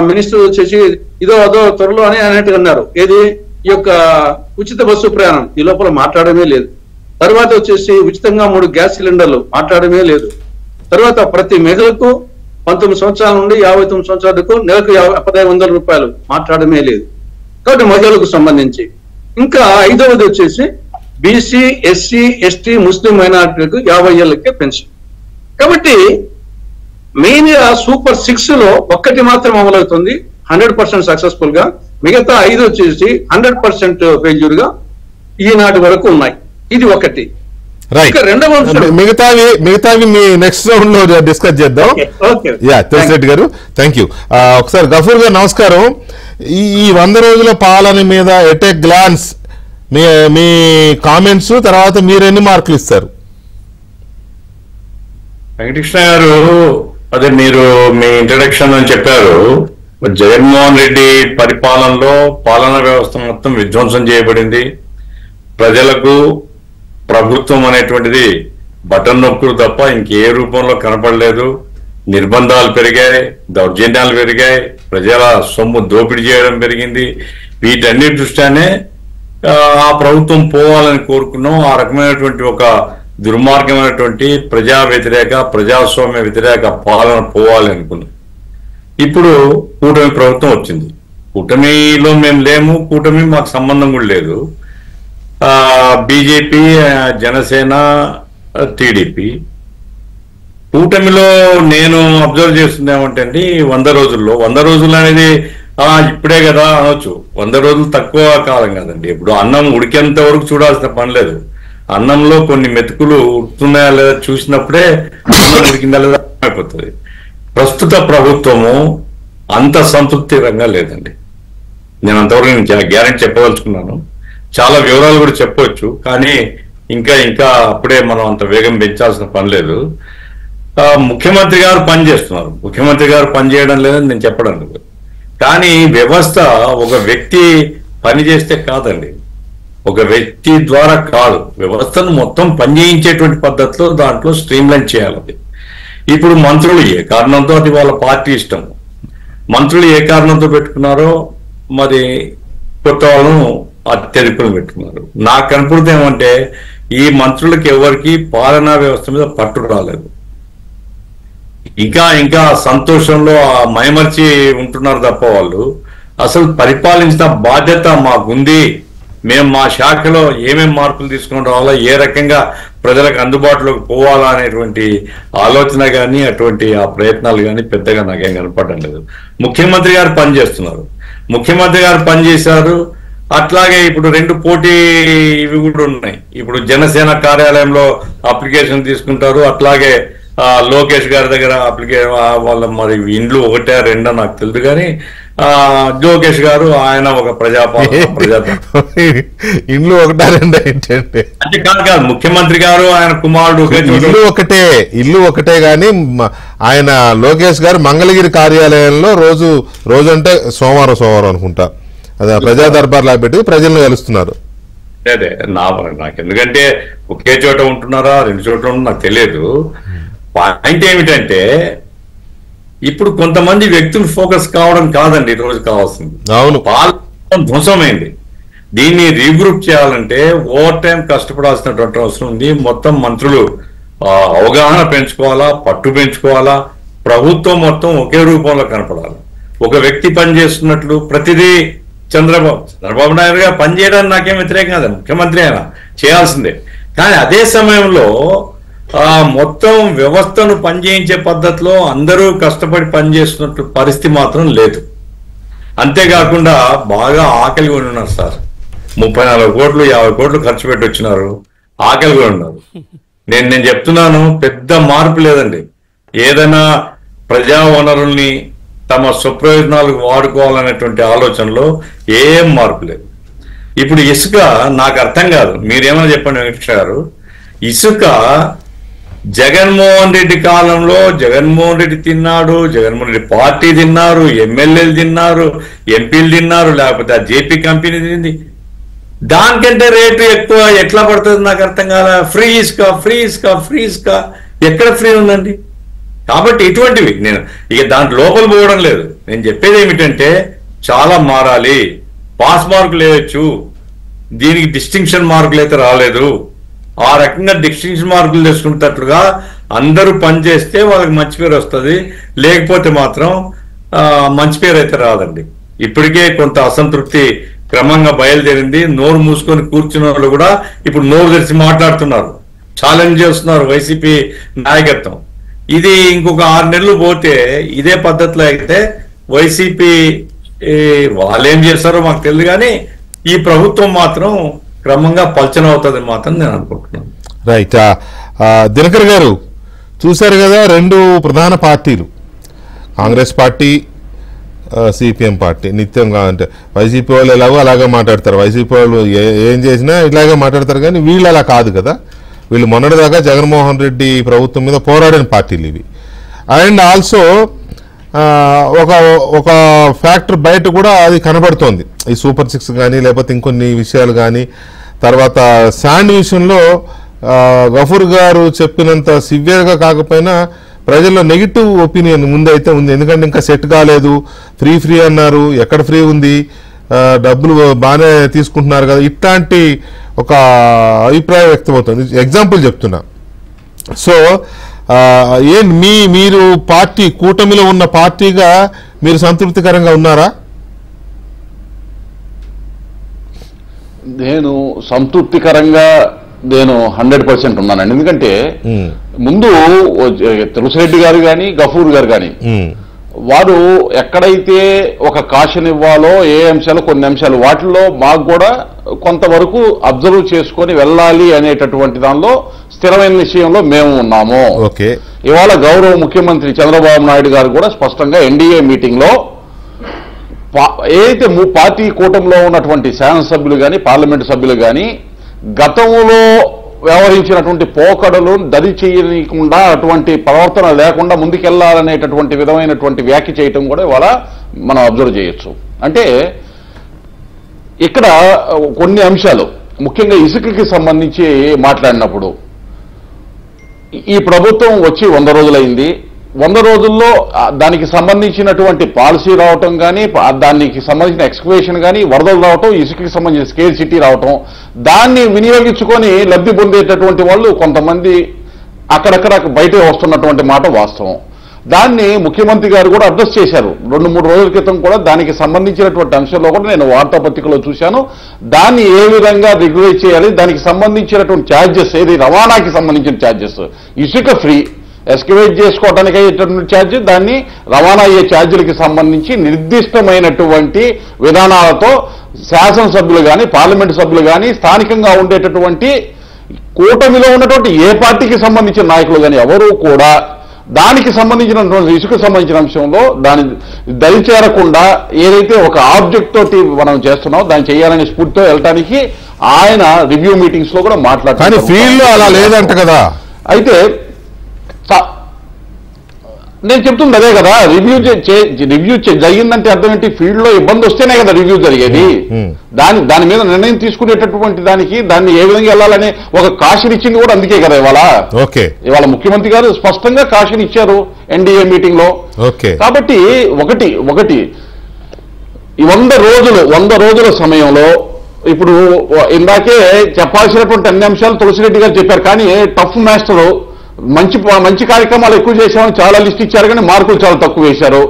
Speaker 5: మినిస్టర్ వచ్చేసి ఇదో అదో త్వరలో అని అన్నట్టుగా అన్నారు. ఏది ఈ యొక్క ఉచిత బస్సు ప్రయాణం, ఈ లోపల మాట్లాడమే లేదు. తర్వాత వచ్చేసి ఉచితంగా 3 గ్యాస్ సిలిండర్లు, మాట్లాడమే లేదు. తర్వాత ప్రతి మహిళకు 19 సంవత్సరాల నుండి 59 సంవత్సరాల వరకు నెలకు 1,500 రూపాయలు, మాట్లాడమే లేదు. కాబట్టి మహిళలకు సంబంధించి ఇంకా 5వది వచ్చేసి బీసీ, ఎస్సీ, ఎస్టీ, ముస్లిం మైనారిటీలకు 50 ఏళ్ళకే పెన్షన్. కాబట్టి మెయిన్ గా సూపర్ 6 లో ఒక్కటి మాత్రం అమలవుతుంది 100% సక్సెస్ఫుల్ గా. మిగతా 5 వచ్చేసి 100% ఫెయిల్యూర్ గా ఈనాటి వరకు ఉన్నాయి. ఇది ఒకటి.
Speaker 1: మిగతావి మీ నెక్స్ట్ రౌండ్ లో డిస్కస్ చేద్దాం. తులసిరెడ్డి గారు థ్యాంక్ యూ. ఒకసారి గఫూర్ గారు నమస్కారం. ఈ 100 రోజుల పాలన మీద at a glance me comments, తర్వాత మీరు ఎన్ని మార్కులు ఇస్తారు?
Speaker 6: వెంకటకృష్ణ గారు, అదే మీరు మీ ఇంట్రడక్షన్ అని చెప్పారు, జగన్మోహన్ రెడ్డి పరిపాలనలో పాలనా వ్యవస్థ మొత్తం విధ్వంసం చేయబడింది. ప్రజలకు ప్రభుత్వం అనేటువంటిది బటన్ నొక్కులు తప్ప ఇంకే రూపంలో కనపడలేదు. నిర్బంధాలు పెరిగాయి, దౌర్జన్యాలు పెరిగాయి, ప్రజల సొమ్ము దోపిడీ చేయడం పెరిగింది. వీటన్నిటి దృష్ట్యానే ఆ ప్రభుత్వం పోవాలని కోరుకున్నాం. ఆ రకమైనటువంటి ఒక దుర్మార్గమైనటువంటి ప్రజా వ్యతిరేక, ప్రజాస్వామ్య వ్యతిరేక పాలన పోవాలి అనుకున్నాం. ఇప్పుడు కూటమి ప్రభుత్వం వచ్చింది. కూటమిలో మేము లేము, కూటమి మాకు సంబంధం కూడా లేదు. బీజేపీ, జనసేన, టీడీపీ కూటమిలో నేను అబ్జర్వ్ చేస్తుంది ఏమంటే అండి, 100 రోజులు అనేది ఇప్పుడే కదా అనొచ్చు. 100 రోజులు తక్కువ కాలం కాదండి. ఇప్పుడు అన్నం ఉడికేంత వరకు చూడాల్సిన పని లేదు. అన్నంలో కొన్ని మెతుకులు ఉడుకుతున్నాయా లేదా చూసినప్పుడే అన్నం ఉడికిందా లేదా అయిపోతుంది. ప్రస్తుత ప్రభుత్వము అంత సంతృప్తికరంగా లేదండి. నేను అంతవరకు గ్యారెంటీ చెప్పదలుచుకున్నాను. చాలా వివరాలు కూడా చెప్పవచ్చు, కానీ ఇంకా అప్పుడే మనం అంత వేగం పెంచాల్సిన పని లేదు. ముఖ్యమంత్రి గారు పనిచేస్తున్నారు. ముఖ్యమంత్రి గారు పనిచేయడం లేదని నేను చెప్పడం లేదు. కానీ వ్యవస్థ ఒక వ్యక్తి పనిచేస్తే కాదండి, ఒక వ్యక్తి ద్వారా కాదు, వ్యవస్థను మొత్తం పనిచేయించేటువంటి పద్ధతిలో దాంట్లో స్ట్రీమ్లైన్ చేయాలి. ఇప్పుడు మంత్రులు ఏ కారణంతో, అది వాళ్ళ పార్టీ ఇష్టం, మంత్రులు ఏ కారణంతో పెట్టుకున్నారో మరి కొత్త వాళ్ళను అత్యధికులు పెట్టుకున్నారు. నాకు కనపడితే ఏమంటే ఈ మంత్రులకు ఎవరికి పాలనా వ్యవస్థ మీద పట్టు రాలేదు. ఇంకా సంతోషంలో మైమర్చి ఉంటున్నారు తప్ప వాళ్ళు అసలు పరిపాలించిన బాధ్యత మాకుంది, మేము మా శాఖలో ఏమేం మార్పులు తీసుకొని రావాలా, ఏ రకంగా ప్రజలకు అందుబాటులోకి పోవాలా అనేటువంటి ఆలోచన కానీ అటువంటి ఆ ప్రయత్నాలు కానీ పెద్దగా నాకేం కనపడడం లేదు. ముఖ్యమంత్రి గారు పనిచేస్తున్నారు, ముఖ్యమంత్రి గారు పనిచేశారు. అట్లాగే ఇప్పుడు 2 పోటీ ఇవి కూడా ఉన్నాయి. ఇప్పుడు జనసేన కార్యాలయంలో అప్లికేషన్ తీసుకుంటారు, అట్లాగే లోకేష్ గారి దగ్గర వాళ్ళ మరి ఇండ్లు 1, 2 నాకు తెలియదు, కానీ లోకేష్ గారు ఆయన ఒక
Speaker 1: ఇండ్లు 1, 2 ఏంటంటే
Speaker 6: అంటే కాదు, ముఖ్యమంత్రి గారు ఆయన కుమారుడు
Speaker 1: ఇల్లు ఒకటే గాని ఆయన లోకేష్ గారు మంగళగిరి కార్యాలయంలో రోజు అంటే సోమవారం అనుకుంటా అదే ప్రజా దర్బార్ లా పెట్టి ప్రజలను కలుస్తున్నారు.
Speaker 6: అదే నాకు ఎందుకంటే ఒకే చోట ఉంటున్నారా 2 చోట్ల ఉంటున్నా నాకు తెలియదు. పాయింట్ ఏమిటంటే ఇప్పుడు కొంతమంది వ్యక్తులు ఫోకస్ కావడం కాదండి ఈ రోజు కావాల్సింది.
Speaker 1: అవును,
Speaker 6: పాలన ధ్వంసమైంది. దీన్ని రీగ్రూప్ చేయాలంటే ఓవర్ టైం కష్టపడాల్సినటువంటి అవసరం ఉంది. మొత్తం మంత్రులు అవగాహన పెంచుకోవాలా, పట్టు పెంచుకోవాలా, ప్రభుత్వం ఒకే రూపంలో కనపడాలి. ఒక వ్యక్తి పనిచేస్తున్నట్లు ప్రతిదీ చంద్రబాబు నాయుడు గారు పనిచేయడానికి నాకేం వ్యతిరేకం కాదండి, ముఖ్యమంత్రి అయినా చేయాల్సిందే. కానీ అదే సమయంలో మొత్తం వ్యవస్థను పనిచేయించే పద్ధతిలో అందరూ కష్టపడి పనిచేస్తున్నట్టు పరిస్థితి మాత్రం లేదు. అంతేకాకుండా బాగా ఆకలి కొని ఉన్నారు సార్. 34 కోట్లు 50 కోట్లు ఖర్చు పెట్టి వచ్చినారు, ఆకలి కొని ఉన్నారు. నేను చెప్తున్నాను, పెద్ద మార్పు లేదండి. ఏదైనా ప్రజా వనరుల్ని తమ స్వప్రయోజనాలకు వాడుకోవాలనేటువంటి ఆలోచనలో ఏం మార్పు లేదు. ఇప్పుడు ఇసుక నాకు అర్థం కాదు, మీరేమన్నా చెప్పండి వెంకటేష్ గారు. ఇసుక జగన్మోహన్ రెడ్డి కాలంలో జగన్మోహన్ రెడ్డి తిన్నాడు, జగన్మోహన్ రెడ్డి పార్టీ తిన్నారు, ఎమ్మెల్యేలు తిన్నారు, ఎంపీలు తిన్నారు, లేకపోతే ఆ జేపీ కంపెనీ తింది. దానికంటే రేటు ఎక్కువ ఎట్లా పడుతుంది నాకు అర్థం కాల. ఫ్రీ ఇసుక ఎక్కడ ఫ్రీ ఉందండి? కాబట్టి ఇటువంటివి నేను దాంట్లో లోపల పోవడం లేదు. నేను చెప్పేది ఏమిటంటే చాలా మారాలి. పాస్ మార్కులు వేయచ్చు, దీనికి డిస్టింక్షన్ మార్కులు అయితే రాలేదు. ఆ రకంగా డిస్టింక్షన్ మార్కులు తెచ్చుకునేటట్లుగా అందరూ పనిచేస్తే వాళ్ళకి మంచి పేరు వస్తుంది, లేకపోతే మాత్రం మంచి పేరు అయితే రాదండి. ఇప్పటికే కొంత అసంతృప్తి క్రమంగా బయలుదేరింది. నోరు మూసుకొని కూర్చున్న వాళ్ళు కూడా ఇప్పుడు నోరు తెరిచి మాట్లాడుతున్నారు, ఛాలెంజ్ చేస్తున్నారు వైసీపీ నాయకత్వం. ఇది ఇంకొక 6 నెలలు పోతే ఇదే పద్ధతిలో అయితే వైసీపీ వాళ్ళేం చేస్తారో మాకు తెలియదు, కానీ ఈ ప్రభుత్వం మాత్రం క్రమంగా పల్చన అవుతుంది మాత్రం నేను అనుకుంటున్నాను.
Speaker 1: రైట్. దినకర్ గారు చూశారు కదా, 2 ప్రధాన పార్టీలు, కాంగ్రెస్ పార్టీ సిపిఎం పార్టీ నిత్యంగా. అంటే వైసీపీ వాళ్ళు ఎలాగో అలాగే మాట్లాడతారు, వైసీపీ వాళ్ళు ఏం చేసినా ఇలాగే మాట్లాడతారు, కానీ వీళ్ళు అలా కాదు కదా. వీళ్ళు మొన్నటిదాకా జగన్మోహన్ రెడ్డి ప్రభుత్వం మీద పోరాడిన పార్టీలు ఇవి. అండ్ ఆల్సో ఒక ఫ్యాక్టర్ బయట కూడా అది కనబడుతోంది, ఈ సూపర్ 6 కానీ లేకపోతే ఇంకొన్ని విషయాలు కానీ. తర్వాత శాండ్ విషయంలో గఫూర్ గారు చెప్పినంత సివియర్గా కాకపోయినా ప్రజల్లో నెగిటివ్ ఒపీనియన్ ముందైతే ఉంది. ఎందుకంటే ఇంకా సెట్ కాలేదు, ఫ్రీ అన్నారు, ఎక్కడ ఫ్రీ ఉంది, డబ్బులు బాగానే తీసుకుంటున్నారు కదా, ఇట్లాంటి ఒక అభిప్రాయం వ్యక్తమవుతుంది. ఎగ్జాంపుల్ చెప్తున్నా. సో మీరు పార్టీ కూటమిలో ఉన్న పార్టీగా మీరు సంతృప్తికరంగా ఉన్నారా?
Speaker 3: నేను సంతృప్తికరంగా 100% ఉన్నానండి. ఎందుకంటే ముందు తులసిరెడ్డి గారు కానీ గఫూర్ గారు కానీ వారు ఎక్కడైతే ఒక కాషన్ ఇవ్వాలో ఏ అంశాలు కొన్ని అంశాలు వాటిల్లో మాకు కూడా కొంతవరకు అబ్జర్వ్ చేసుకొని వెళ్ళాలి అనేటటువంటి దానిలో స్థిరమైన విషయంలో మేము ఉన్నాము. ఇవాళ గౌరవ ముఖ్యమంత్రి చంద్రబాబు నాయుడు గారు కూడా స్పష్టంగా ఎన్డీఏ మీటింగ్ లో ఏదైతే పార్టీ కూటమిలో ఉన్నటువంటి శాసనసభ్యులు కానీ పార్లమెంటు సభ్యులు కానీ గతంలో వ్యవహరించినటువంటి పోకడలు దరి చేయకుండా అటువంటి ప్రవర్తన లేకుండా ముందుకెళ్లాలనేటటువంటి విధమైనటువంటి వ్యాఖ్య చేయటం కూడా ఇవాళ మనం అబ్జర్వ్ చేయొచ్చు. అంటే ఇక్కడ కొన్ని అంశాలు ముఖ్యంగా ఇసుకకి సంబంధించి మాట్లాడినప్పుడు ఈ ప్రభుత్వం వచ్చి 100 రోజులైంది. 100 రోజుల్లో దానికి సంబంధించినటువంటి పాలసీ రావటం కానీ దానికి సంబంధించిన ఎక్స్క్వేషన్ కానీ వరదలు రావటం, ఇసుకకి సంబంధించిన స్కేర్ సిటీ రావటం, దాన్ని వినియోగించుకొని లబ్ధి పొందేటటువంటి వాళ్ళు కొంతమంది అక్కడక్కడ బయట వస్తున్నటువంటి మాట వాస్తవం. దాన్ని ముఖ్యమంత్రి గారు కూడా అడ్రస్ చేశారు. 2-3 రోజుల క్రితం కూడా దానికి సంబంధించినటువంటి అంశంలో కూడా నేను వార్తాపత్రికలో చూశాను. దాన్ని ఏ విధంగా రెగ్యులేట్ చేయాలి, దానికి సంబంధించినటువంటి ఛార్జెస్, ఏది రవాణాకి సంబంధించిన ఛార్జెస్, ఇసుక ఫ్రీ, ఎస్టిమేట్ చేసుకోవడానికి అయ్యేటటువంటి ఛార్జ్, దాన్ని రవాణా అయ్యే ఛార్జీలకి సంబంధించి నిర్దిష్టమైనటువంటి విధానాలతో శాసనసభ్యులు కానీ పార్లమెంటు సభ్యులు కానీ స్థానికంగా ఉండేటటువంటి కూటమిలో ఉన్నటువంటి ఏ పార్టీకి సంబంధించిన నాయకులు కానీ ఎవరూ కూడా దానికి సంబంధించినటువంటి ఇసుకు సంబంధించిన అంశంలో దాని దరిచేరకుండా ఏదైతే ఒక ఆబ్జెక్ట్ తోటి మనం చేస్తున్నామో దాన్ని చేయాలనే స్ఫూర్తితో వెళ్ళటానికి ఆయన రివ్యూ మీటింగ్స్ లో కూడా మాట్లాడుతారు.
Speaker 1: ఫీల్డ్ అలా లేదంట కదా.
Speaker 3: అయితే నేను చెప్తుంది అదే కదా, రివ్యూ జరిగిందంటే అర్థం ఏంటి? ఫీల్డ్ లో ఇబ్బంది వస్తేనే కదా రివ్యూ జరిగేది. దాని మీద నిర్ణయం తీసుకునేటటువంటి దాన్ని ఏ విధంగా వెళ్ళాలని ఒక కాషన్ ఇచ్చింది కూడా అందుకే కదా ఇవాళ ముఖ్యమంత్రి గారు స్పష్టంగా కాషన్ ఇచ్చారు ఎన్డీఏ మీటింగ్ లో. కాబట్టి ఒకటి 100 రోజుల సమయంలో ఇప్పుడు ఇందాకే చెప్పాల్సినటువంటి అన్ని అంశాలు తులసిరెడ్డి గారు చెప్పారు. కానీ టఫ్ మాస్టర్ మంచి కార్యక్రమాలు ఎక్కువ చేశామని చాలా లిస్ట్ ఇచ్చారు, కానీ మార్కులు చాలా తక్కువ వేశారు.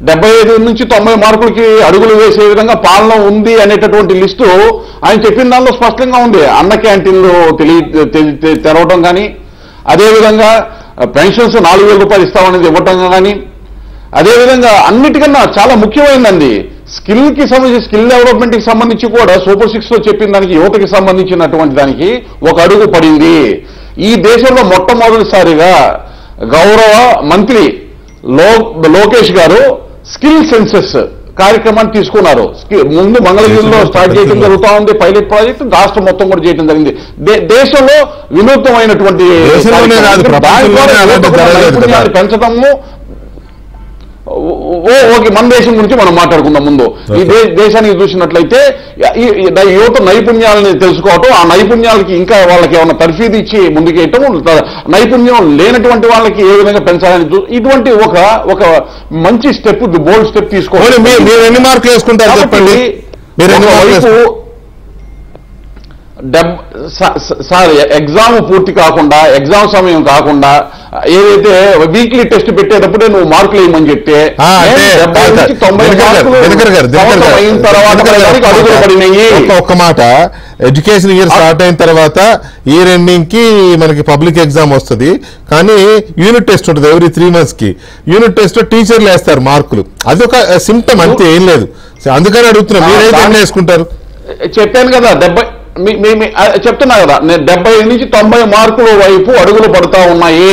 Speaker 3: 75 నుంచి 90 మార్కులకి అడుగులు వేసే విధంగా పాలన ఉంది అనేటటువంటి లిస్టు ఆయన చెప్పిన దానిలో స్పష్టంగా ఉంది. అన్న క్యాంటీన్లు తెరవడం కానీ, అదేవిధంగా పెన్షన్స్ 4,000 రూపాయలు ఇస్తామనేది ఇవ్వటం కానీ, అదేవిధంగా అన్నిటికన్నా చాలా ముఖ్యమైనదండి స్కిల్ డెవలప్మెంట్కి సంబంధించి కూడా సూపర్ 6 లో చెప్పిన దానికి యువతకి సంబంధించినటువంటి దానికి ఒక అడుగు పడింది. ఈ దేశంలో మొట్టమొదటిసారిగా గౌరవ మంత్రి లోకేష్ గారు స్కిల్ సెన్సెస్ కార్యక్రమాన్ని తీసుకున్నారు. ముందు మంగళగిరిలో స్టార్ట్ చేయడం జరుగుతూ ఉంది పైలట్ ప్రాజెక్ట్, రాష్ట్రం మొత్తం కూడా చేయడం జరిగింది. దేశంలో వినూత్నమైనటువంటి నైపుణ్యాన్ని పెంచడము. మన దేశం గురించి మనం మాట్లాడుకుందాం. ముందు ఈ దేశానికి చూసినట్లయితే యువత నైపుణ్యాలని తెలుసుకోవటం, ఆ నైపుణ్యాలకి ఇంకా వాళ్ళకి ఏమైనా తర్ఫీదు ఇచ్చి ముందుకేయటం, నైపుణ్యం లేనటువంటి వాళ్ళకి ఏ విధంగా పెంచాలని ఇటువంటి ఒక మంచి స్టెప్, బోల్డ్ స్టెప్ తీసుకోవాలి.
Speaker 1: మీరు ఎన్ని మార్కులు వేసుకుంటారు చెప్పండి?
Speaker 3: సార్ ఎగ్జామ్ పూర్తి కాకుండా, ఎగ్జామ్ సమయం కాకుండా ఏదైతే వీక్లీ టెస్ట్ పెట్టేటప్పుడే నువ్వు మార్కులు వేయమని చెప్తే 70 నుంచి 90 అయిన తర్వాత అడుగులు పడినాయి.
Speaker 1: ఒక్క మాట, ఎడ్యుకేషన్ ఇయర్ స్టార్ట్ అయిన తర్వాత ఇయర్ ఎండింగ్ కి మనకి పబ్లిక్ ఎగ్జామ్ వస్తుంది, కానీ యూనిట్ టెస్ట్ ఉంటుంది ఎవ్రీ 3 months కి. యూనిట్ టెస్ట్ లో టీచర్లు వేస్తారు మార్కులు, అది ఒక సిమ్టమ్ అంతే, ఏం లేదు. అందుకని అడుగుతున్నా, మీరైతే ఎన్ని వేసుకుంటారు?
Speaker 3: చెప్పాను కదా చెప్తున్నా కదా, నేను 75 నుంచి 90 మార్కుల వైపు అడుగులు పడుతా ఉన్నాయి.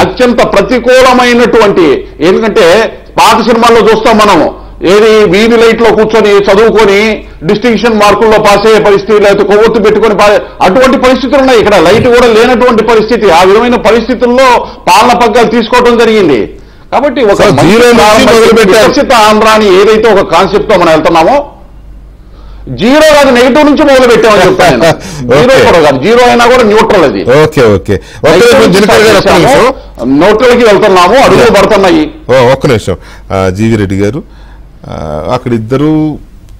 Speaker 3: అత్యంత ప్రతికూలమైనటువంటి, ఎందుకంటే పాత సినిమాల్లో చూస్తాం మనము, ఏది వీధి లైట్ లో కూర్చొని చదువుకొని డిస్టింక్షన్ మార్కుల్లో పాస్ అయ్యే పరిస్థితి, లేకపోతే కొవ్వొత్తు పెట్టుకొని అటువంటి పరిస్థితులు ఉన్నాయి. ఇక్కడ లైట్ కూడా లేనటువంటి పరిస్థితి. ఆ విధమైన పరిస్థితుల్లో పాలన పగ్గాలు తీసుకోవడం జరిగింది. కాబట్టి ఒక వికసిత ఆంధ్ర అని ఏదైతే ఒక కాన్సెప్ట్ తో మనం వెళ్తున్నామో, జీరో కాదు నెగిటివ్ నుంచి మొదలు పెట్టామని చెప్తాను. జీరో కూడా కాదు, జీరో అయినా కూడా న్యూట్రల్. అది న్యూట్రల్కి వెళ్తున్నాము, అడుగులు పడుతున్నాయి.
Speaker 1: ఒక్క నిమిషం, జీవి రెడ్డి గారు, అక్కడ ఇద్దరు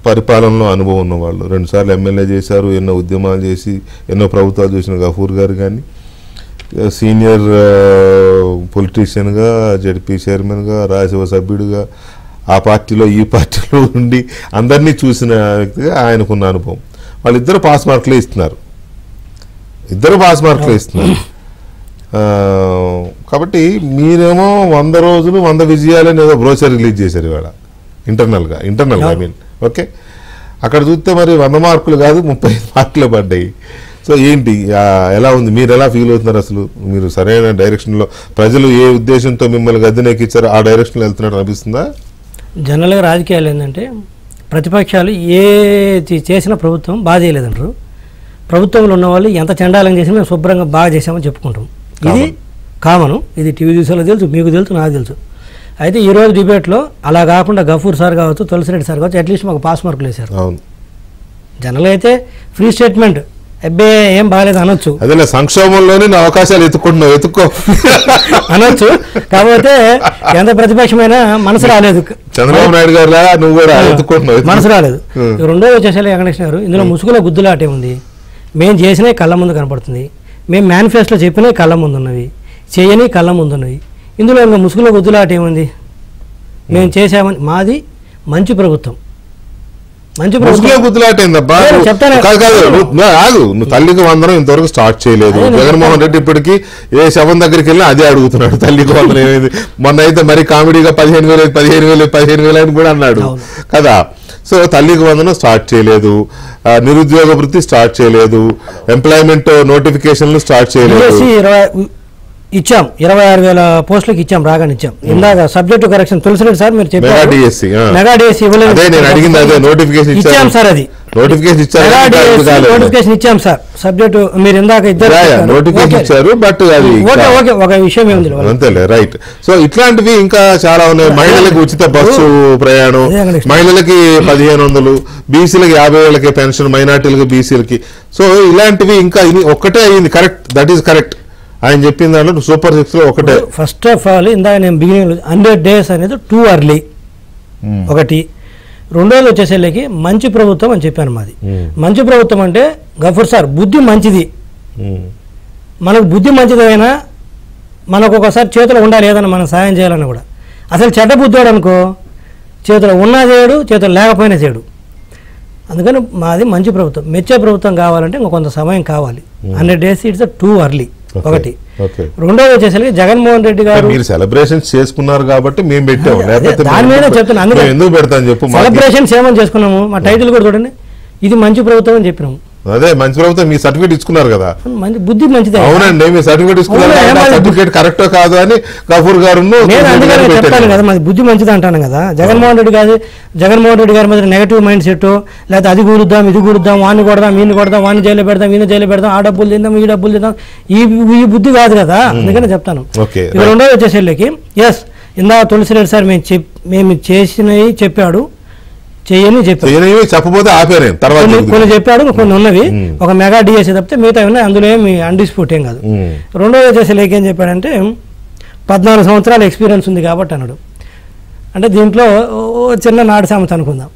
Speaker 1: పరిపాలనలో అనుభవం ఉన్నవాళ్ళు, 2 సార్లు ఎమ్మెల్యే చేశారు, ఎన్నో ఉద్యమాలు చేసి ఎన్నో ప్రభుత్వాలు చేసిన గఫూర్ గారు కానీ, సీనియర్ పొలిటీషియన్గా, జడ్పీ చైర్మన్గా, రాజ్యసభ సభ్యుడిగా, ఆ పార్టీలో ఈ పార్టీలో ఉండి అందరినీ చూసిన వ్యక్తిగా ఆయనకున్న అనుభవం. వాళ్ళిద్దరు పాస్ మార్కులే ఇస్తున్నారు, కాబట్టి మీరేమో 100 రోజులు 100 విజయాలని ఏదో బ్రోచర్ రిలీజ్ చేశారు ఇవాళ ఇంటర్నల్గా ఐ మీన్. ఓకే, అక్కడ చూస్తే మరి 100 మార్కులు కాదు 35 మార్కులు పడ్డాయి. సో ఏంటి, ఎలా ఉంది, మీరు ఎలా ఫీల్ అవుతున్నారు? అసలు మీరు సరైన డైరెక్షన్లో, ప్రజలు ఏ ఉద్దేశంతో మిమ్మల్ని గద్దెనెక్కిచ్చారో ఆ డైరెక్షన్లో వెళ్తున్నట్టు అనిపిస్తుందా?
Speaker 2: జనరల్గా రాజకీయాలు ఏంటంటే, ప్రతిపక్షాలు ఏ చేసిన ప్రభుత్వం బాగా చేయలేదంటారు, ప్రభుత్వంలో ఉన్న వాళ్ళు ఎంత చండాలం చేసినా మేము శుభ్రంగా బాగా చేసామని చెప్పుకుంటాం. ఇది కామను, ఇది టీవీ చూసేలా తెలుసు, మీకు తెలుసు, నాకు తెలుసు. అయితే ఈరోజు డిబేట్లో అలా కాకుండా గఫూర్ సార్ కావచ్చు, తులసిరెడ్డి సార్ కావచ్చు, అట్లీస్ట్ మాకు పాస్ మార్కులు వేశారు. జనరల్గా అయితే ఫ్రీ స్టేట్మెంట్, అబ్బే ఏం బాగాలేదు అనొచ్చు,
Speaker 1: అదే సంక్షోభంలోనే అవకాశాలు ఎత్తుకో
Speaker 2: అనొచ్చు. కాకపోతే ఎంత ప్రతిపక్షమైనా మనసు రాలేదు.
Speaker 1: చంద్రబాబు నాయుడు గారు నువ్వు కూడా
Speaker 2: మనసు రాలేదు. రెండో వచ్చేసరి వెంకటేశ్వర గారు, ఇందులో ముసుగులో గుద్దులాటే ఉంది. మేము చేసినవి కళ్ళ ముందు కనపడుతుంది, మేము మేనిఫెస్టోలో చెప్పినవి కళ్ళ ముందు ఉన్నవి, చేయని కళ్ళ ముందు ఉన్నవి. ఇందులో ఇంకా ముసుగులో గుద్దులాట ఏముంది? మేము చేసామని, మాది మంచి ప్రభుత్వం.
Speaker 1: నువ్వు తల్లికి వందనం ఇంతవరకు స్టార్ట్ చేయలేదు. జగన్మోహన్ రెడ్డి ఇప్పటికీ ఏ శవం దగ్గరికి వెళ్ళినా అదే అడుగుతున్నాడు, తల్లికి వందనం ఏమైంది. మొన్న అయితే మరి కామెడీగా 15,000 అని కూడా అన్నాడు కదా. సో తల్లికి వందనం స్టార్ట్ చేయలేదు, నిరుద్యోగ వృత్తి స్టార్ట్ చేయలేదు, ఎంప్లాయ్మెంట్ నోటిఫికేషన్లు స్టార్ట్ చేయలేదు.
Speaker 2: ఇచ్చాం 26,000 పోస్టులకు ఇచ్చాం, రాగానే ఇచ్చాం. ఇందాక సబ్జెక్టు కరెక్షన్ తులసిరెడ్డి సార్ మీరు చెప్పారు, మెగా డిఎస్సి ఇవ్వలేదు, ఇచ్చాం సార్. అది నోటిఫికేషన్ ఇచ్చాం సార్, సబ్జెక్టు మీరు ఇందాక ఇద్దరు
Speaker 1: నోటిఫికేషన్ ఇచ్చారు. బట్ అది
Speaker 2: ఒక విషయం ఏముంది
Speaker 1: అంతేలే, రైట్. సో ఇట్లాంటివి ఇంకా చాలా ఉన్నాయి. మహిళలకు ఉచిత బస్సు ప్రయాణం, మహిళలకి 1,500, బీసీలకి 50,000 పెన్షన్, మైనార్టీలకి, బీసీలకి. సో ఇలాంటివి ఇంకా ఒక్కటే అయింది. Correct, that is correct. ఆయన చెప్పిన దాంట్లో సూపర్ 6 లో ఒకటే.
Speaker 2: ఫస్ట్ ఆఫ్ ఆల్ ఇందాక నేను బిగినింగ్ 100 days అనేది టూ అర్లీ ఒకటి. రెండోది వచ్చేసరికి మంచి ప్రభుత్వం అని చెప్పాను. మాది మంచి ప్రభుత్వం అంటే గఫూర్ సార్ బుద్ధి మంచిది, మనకు బుద్ధి మంచిదైనా మనకు ఒకసారి చేతిలో ఉండాలి, ఏదన్నా మనం సాయం చేయాలన్నా కూడా. అసలు చెడ్డ బుద్ధోడు అనుకో, చేతిలో ఉన్నా చేయడు, చేతిలో లేకపోయినా చేయడు. అందుకని మాది మంచి ప్రభుత్వం. మెచ్చే ప్రభుత్వం కావాలంటే ఇంకా కొంత సమయం కావాలి. 100 days ఇట్స్ టూ అర్లీ ఒకటి. రెండోది వచ్చేసరికి జగన్మోహన్ రెడ్డి గారు
Speaker 1: మీరు సెలబ్రేషన్స్ చేసుకున్నారు కాబట్టి మేము పెట్టాము,
Speaker 2: దాని మీద చెప్తున్నాను.
Speaker 1: ఎందుకు పెడతాను చెప్పు.
Speaker 2: సెలబ్రేషన్స్ ఏమని చేసుకున్నాము, మా టైటిల్ కూడా చూడండి, ఇది మంచి ప్రభుత్వం అని చెప్పినాము.
Speaker 1: అదే మంచి ప్రభుత్వం, మీ సర్టిఫికేట్ ఇచ్చుకున్నారు కదా.
Speaker 2: బుద్ధి మంచిదే.
Speaker 1: అవునండి, మీ సర్టిఫికేట్ ఇచ్చుకున్నారు, సర్టిఫికేట్ కరెక్టో కాదు అని గఫూర్ గారు
Speaker 2: చెప్తాను కదా. మాది బుద్ధి మంచిది అంటాను కదా. జగన్మోహన్ రెడ్డి గారి మీద నెగటివ్ మైండ్ సెట్, లేకపోతే అది కూరుద్దాం, ఇది కూరుద్దాం, వాడిని కొడదాం, వీడిని కొడదాం, వాడిని జైలు పెడదాం, వీడిని జైలు పెడదాం, ఆ డబ్బులు తిందాం, ఈ డబ్బులు తిందాం, ఈ బుద్ధి కాదు కదా. అందుకని చెప్తాను. ఇక రెండోది వచ్చేసరికి ఎస్, ఇందా తులసిరెడ్డి సార్ మేము చేసినవి చెప్పాడు, చేయని
Speaker 1: చెప్పబోతే ఆపేరే తర్వాత
Speaker 2: కొన్ని చెప్పాడు, కొన్ని ఉన్నవి ఒక మెగా డిఎస్సీ తప్పితే మిగతా ఉన్నాయి, అందులో ఏమి అన్డిస్ప్యూట్ ఏం కాదు. రెండోది వచ్చేసి లేకేం చెప్పాడంటే 14 సంవత్సరాల ఎక్స్పీరియన్స్ ఉంది కాబట్టి అన్నాడు. అంటే దీంట్లో చిన్న నాటి సామెత అనుకుందాం.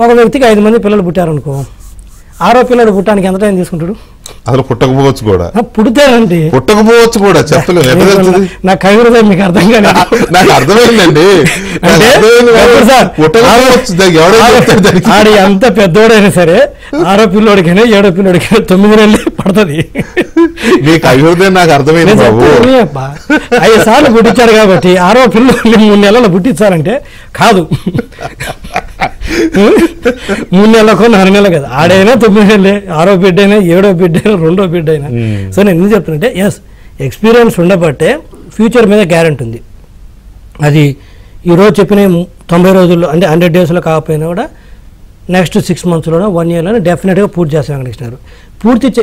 Speaker 2: ఒక వ్యక్తికి 5 మంది పిల్లలు పుట్టారనుకో, 6వ పిల్లడు పుట్టడానికి ఎంత టైం తీసుకుంటాడు?
Speaker 1: అసలు పుట్టకపోవచ్చు కూడా,
Speaker 2: పుడితేనండి
Speaker 1: పుట్టకపోవచ్చు కూడా చెప్పలేదు.
Speaker 2: నా కవిహృదయం మీకు అర్థం కాదు.
Speaker 1: నాకు అర్థమైందండి.
Speaker 2: ఆడి ఎంత పెద్దోడైనా సరే 6వ పిల్లోడికైనా 7వ పిల్లోడికైనా 9 నెలలు పడుతుంది.
Speaker 1: మీ కవిహృదయం నాకు అర్థమైంది.
Speaker 2: 5 సార్లు పుట్టించాడు కాబట్టి 6వ పిల్లోడిని 3 నెలలు పుట్టించాలంటే కాదు. 3 నెలలకు 4 నెలలు కదా, ఆడైనా 9 నెలలే, 6వ బిడ్డ అయినా 7వ బిడ్డ అయినా 2వ బిడ్డ అయినా. సో నేను ఎందుకు చెప్తున్నంటే ఎస్ ఎక్స్పీరియన్స్ ఉండబట్టే ఫ్యూచర్ మీద గ్యారెంటీ ఉంది. అది ఈరోజు చెప్పిన 90 రోజుల్లో అంటే 100 డేస్లో కాకపోయినా కూడా నెక్స్ట్ 6 మంత్స్లోనో 1 ఇయర్లోనో డెఫినెట్గా పూర్తి చేస్తాం వెంకటేశ్వర గారు.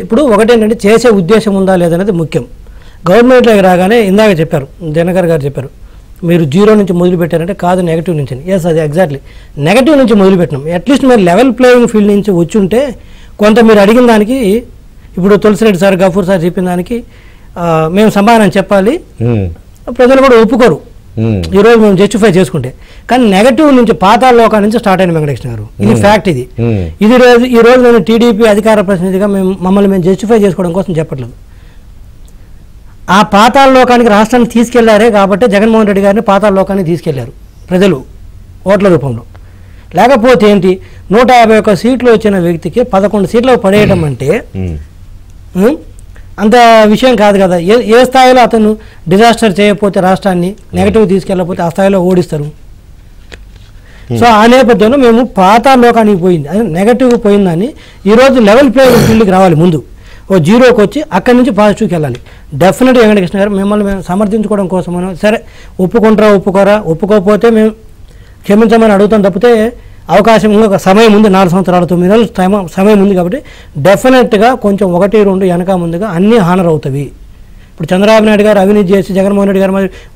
Speaker 2: ఇప్పుడు ఒకటేంటంటే చేసే ఉద్దేశం ఉందా లేదనేది ముఖ్యం. గవర్నమెంట్లోకి రాగానే ఇందాక చెప్పారు, దినకర్ గారు చెప్పారు, మీరు 0 నుంచి మొదలు పెట్టారంటే కాదు నెగటివ్ నుంచి. ఎస్ అది ఎగ్జాక్ట్లీ నెగటివ్ నుంచి మొదలు పెట్టినాం. అట్లీస్ట్ మీరు లెవెల్ ప్లేయింగ్ ఫీల్డ్ నుంచి వచ్చి ఉంటే కొంత మీరు అడిగిన దానికి ఇప్పుడు తులసిరెడ్డి సార్, గఫూర్ సార్ చెప్పిన దానికి మేము సమాధానం చెప్పాలి, ప్రజలు కూడా ఒప్పుకోరు ఈరోజు మేము జస్టిఫై చేసుకుంటే. కానీ నెగటివ్ నుంచి పాతాళ లోకాల నుంచి స్టార్ట్ అయిన వెంకటేశ్వర గారు, ఇది ఫ్యాక్ట్. ఇది ఈ రోజు నేను టీడీపీ అధికార ప్రతినిధిగా మమ్మల్ని మేము జస్టిఫై చేసుకోవడం కోసం చెప్పట్లేదు. ఆ పాతాళ లోకానికి రాష్ట్రాన్ని తీసుకెళ్లారే కాబట్టి జగన్మోహన్ రెడ్డి గారిని పాతాళ లోకానికి తీసుకెళ్లారు ప్రజలు ఓట్ల రూపంలో. లేకపోతే ఏంటి 151 సీట్లు వచ్చిన వ్యక్తికి 11 సీట్లు పడేయడం అంటే అంత విషయం కాదు కదా. ఏ స్థాయిలో అతను డిజాస్టర్ చేయకపోతే రాష్ట్రాన్ని నెగటివ్ తీసుకెళ్ళకపోతే ఆ స్థాయిలో ఓడిస్తారు. సో ఆ నేపథ్యంలో మేము పాతాళ లోకానికి పోయింది అది నెగటివ్ పోయిందని ఈరోజు లెవెల్ ప్లేయింగ్ ఫీల్డ్కి రావాలి. ముందు 0కి వచ్చి అక్కడి నుంచి పాజిటివ్కి వెళ్ళాలి. డెఫినెట్గా వెంకటకృష్ణ గారు మిమ్మల్ని మేము సమర్థించుకోవడం కోసం సరే ఒప్పుకోరా ఒప్పుకోకపోతే మేము క్షమించమని అడుగుతాం తప్పితే అవకాశం ఇంకొక సమయం ఉంది, 4 సంవత్సరాలు 9 నెలలు సమయం ఉంది. కాబట్టి డెఫినెట్గా కొంచెం 1-2 వెనక ముందుగా అన్నీ హానర్ అవుతాయి. ఇప్పుడు చంద్రబాబు నాయుడు గారు అవినీతి చేసి జగన్మోహన్ రెడ్డి గారు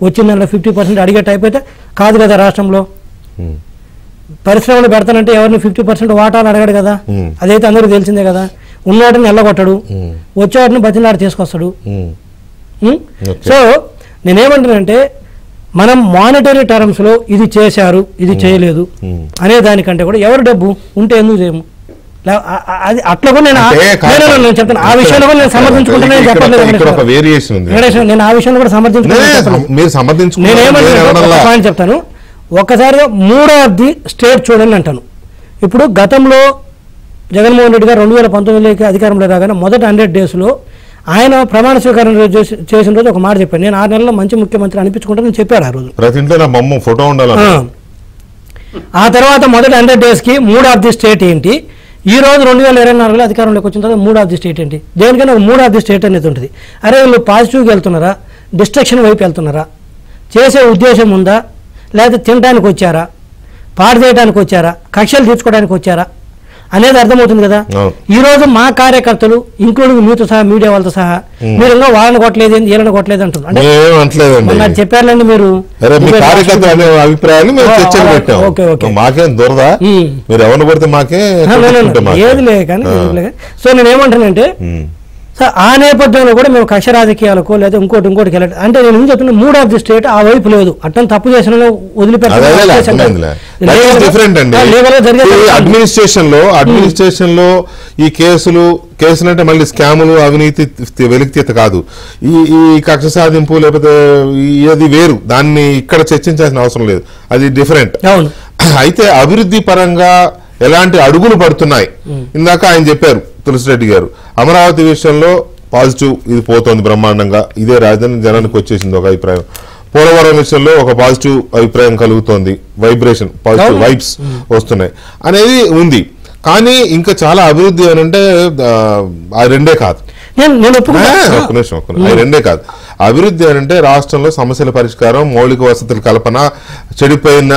Speaker 2: వచ్చిన దాంట్లో 50% అడిగే టైప్ అయితే కాదు కదా. రాష్ట్రంలో పరిశ్రమలు పెడతానంటే ఎవరిని 50% వాటాలు అడగడు కదా, అదైతే అందరూ తెలిసిందే కదా. ఉన్నవాటిని ఎల్లగొట్టడు, వచ్చేవాటిని బతిలాడి తీసుకొస్తాడు. సో నేనేమంటానంటే మనం మానిటరీ టర్మ్స్లో ఇది చేశారు ఇది చేయలేదు అనే దానికంటే కూడా ఎవరు డబ్బు ఉంటే ఎందుకు చేయము అది అట్లా కూడా నేను చెప్తాను. ఆ విషయంలో కూడా నేను సమర్థించుకుంటానని చెప్పలేదు. నేను ఆ విషయంలో కూడా సమర్థించుకుంటాను. చెప్తాను ఒక్కసారిగా 3వ స్టేట్ చూడండి అంటాను. ఇప్పుడు గతంలో జగన్మోహన్ రెడ్డి గారు 2019 అధికారంలో రాగానే మొదటి 100 డేస్లో ఆయన ప్రమాణ స్వీకారం చేసిన రోజు ఒక మాట చెప్పాను, నేను 6 నెలల్లో మంచి ముఖ్యమంత్రి అనిపించుకుంటానని చెప్పాడు. ఆ రోజు
Speaker 1: ఫోటో ఉండాలి.
Speaker 2: ఆ తర్వాత మొదటి 100 డేస్కి 3వ స్టేట్ ఏంటి, ఈ రోజు 2024లో అధికారంలోకి వచ్చిన తర్వాత 3వ స్టేట్ ఏంటి, దేనికైనా 3వ స్టేట్ అనేది ఉంటుంది. అరే వీళ్ళు పాజిటివ్కి వెళ్తున్నారా, డిస్ట్రక్షన్ వైపు వెళ్తున్నారా, చేసే ఉద్దేశం ఉందా, లేకపోతే తినడానికి వచ్చారా, పాడు చేయడానికి వచ్చారా, కక్షలు తీర్చుకోవడానికి వచ్చారా అనేది అర్థమవుతుంది కదా. ఈ రోజు మా కార్యకర్తలు ఇంక్లూడింగ్ మీతో సహా మీడియా వాళ్ళతో సహా మీరు ఇంకా వాళ్ళని కొట్టలేదు వీళ్ళని కొట్టలేదు అంటున్నారు. చెప్పారండి మీరు ఏదిలే కానీ. సో నేనేమంటానంటే ఆ నేపథ్యంలో కూడా మేము కక్ష రాజకీయాలకు లేదా ఇంకోటికి వెళ్ళండి అంటే నేను ఏం చెప్తున్నా 3వ స్టేట్ ఆ వైపు లేదు. అట్టని తప్పు చేసిన
Speaker 1: అడ్మినిస్ట్రేషన్ లో ఈ కేసులు అంటే మళ్ళీ స్కాములు అవినీతి వెలికితీత కాదు, ఈ కక్ష సాధింపు లేకపోతే అది వేరు, దాన్ని ఇక్కడ చర్చించాల్సిన అవసరం లేదు, అది డిఫరెంట్. అయితే అభివృద్ధి పరంగా ఎలాంటి అడుగులు పడుతున్నాయి ఇందాక ఆయన చెప్పారు తులసిరెడ్డి గారు. అమరావతి విషయంలో పాజిటివ్, ఇది పోతోంది బ్రహ్మాండంగా, ఇదే రాజధాని జనానికి వచ్చేసింది ఒక అభిప్రాయం. పోలవరం విషయంలో ఒక పాజిటివ్ అభిప్రాయం కలుగుతోంది, వైబ్రేషన్ పాజిటివ్ వైబ్స్ వస్తున్నాయి అనేది ఉంది. కానీ ఇంకా చాలా అభివృద్ధి అని అంటే ఆ రెండే కాదు, ఒక్క నిమిషం ఆ రెండే కాదు. అభివృద్ధి అని అంటే రాష్ట్రంలో సమస్యల పరిష్కారం, మౌలిక వసతుల కల్పన, చెడిపోయిన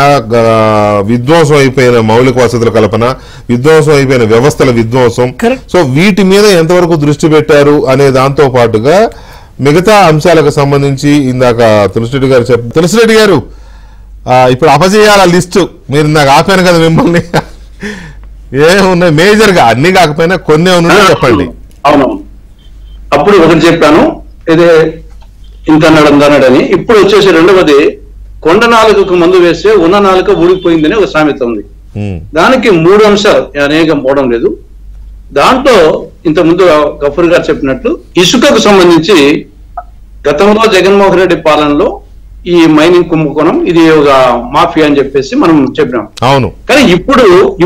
Speaker 1: విధ్వంసం అయిపోయిన మౌలిక వసతుల కల్పన, విధ్వంసం అయిపోయిన వ్యవస్థల విధ్వంసం. సో వీటి మీద ఎంతవరకు దృష్టి పెట్టారు అనే దాంతో పాటుగా మిగతా అంశాలకు సంబంధించి ఇందాక తులసిరెడ్డి గారు ఇప్పుడు అపజయాల లిస్టు మీరు ఇందాక ఆపాను కదా మిమ్మల్ని, ఏమున్నాయి మేజర్ గా, అన్ని కాకపోయినా కొన్ని ఉన్నాయో చెప్పండి.
Speaker 5: అవును, అప్పుడు ఒకటి చెప్పాను ఇదే ఇంత అన్నాడని. ఇప్పుడు వచ్చేసి రెండవది కొండ నాలుకకు మందు వేస్తే ఉన్న నాలుక ఊడిపోయిందని ఒక సామెత ఉంది. దానికి 3 అంశాలు అనేకం పోవడం లేదు. దాంట్లో ఇంత ముందు గఫూర్ గారు చెప్పినట్లు ఇసుకకు సంబంధించి గతంలో జగన్మోహన్ రెడ్డి పాలనలో ఈ మైనింగ్ కుంభకోణం ఇది ఒక మాఫియా అని చెప్పేసి మనం చెప్పినాం.
Speaker 1: అవును,
Speaker 5: కానీ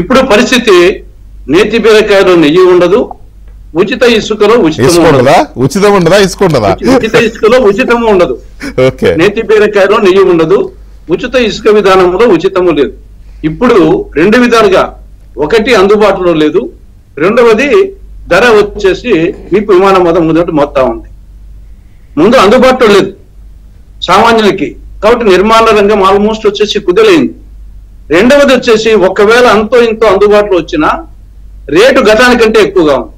Speaker 5: ఇప్పుడు పరిస్థితి నేతి బీరకాయలో నెయ్యి ఉండదు, ఉచిత ఇసుకలో ఉచితం ఉండదు, ఉచిత ఇసుకలో ఉచితము ఉండదు, నేతి బీరకాయలో నెయ్యి ఉండదు, ఉచిత ఇసుక విధానంలో ఉచితము లేదు. ఇప్పుడు రెండు విధాలుగా, ఒకటి అందుబాటులో లేదు, రెండవది ధర వచ్చేసి మీకు విమానం మొదటి మొత్తం ఉంది. ముందు అందుబాటులో లేదు సామాన్యులకి, కాబట్టి నిర్మాణ రంగం ఆల్మోస్ట్ వచ్చేసి కుదిలేయింది. రెండవది వచ్చేసి ఒకవేళ అంతో ఇంతో అందుబాటులో వచ్చినా రేటు గతానికంటే ఎక్కువగా ఉంది.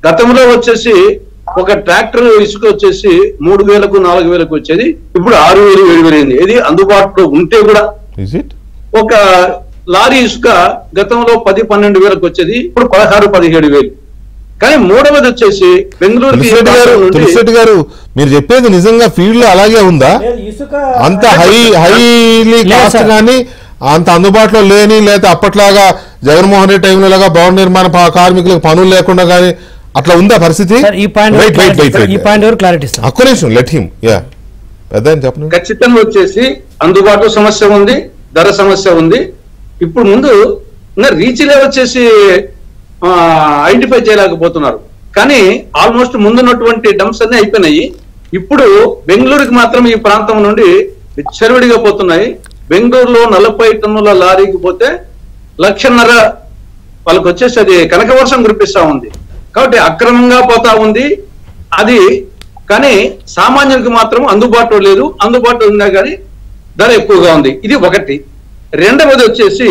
Speaker 5: గతంలో వచ్చేసి ఒక ట్రాక్టర్ ఇసుక వచ్చేసి 3,000కు 4,000కు వచ్చేది, ఇప్పుడు 6,000 7,000 అయింది. ఇది అందుబాటులో ఉంటే కూడా. ఒక లారీ ఇసుక గతంలో 10-12 వేలకు వచ్చేది, ఇప్పుడు 16-17 కానీ మూడవది వచ్చేసి
Speaker 1: బెంగళూరు గారు మీరు చెప్పేది నిజంగా ఫీల్డ్ లో అలాగే ఉందా? అంత హైలీ కాస్ట్ కానీ అంత అందుబాటులో లేని, లేదా అప్పట్లాగా జగన్మోహన్ రెడ్డి టైంలో లాగా భవన నిర్మాణ కార్మికులకు పనులు లేకుండా కానీ అట్లా ఉందా పరిస్థితి?
Speaker 5: ఖచ్చితంగా వచ్చేసి అందుబాటు సమస్య ఉంది, ధర సమస్య ఉంది. ఇప్పుడు ముందు రీచ్లే వచ్చేసి ఐడెంటిఫై చేయలేకపోతున్నారు, కానీ ఆల్మోస్ట్ ముందున్నటువంటి డంప్స్ అన్ని అయిపోయినాయి. ఇప్పుడు బెంగళూరుకి మాత్రం ఈ ప్రాంతం నుండి విచ్చలవిడిగా పోతున్నాయి. బెంగళూరులో 40 టన్నుల లారీకి పోతే 1,50,000 వాళ్ళకి వచ్చేసి అది కనకవర్షం కురిపిస్తా ఉంది. కాబట్టి అక్రమంగా పోతా ఉంది అది, కానీ సామాన్యునికి మాత్రం అందుబాటులో లేదు. అందుబాటులో ఉన్నా కానీ ధర ఎక్కువగా ఉంది. ఇది ఒకటి. రెండవది వచ్చేసి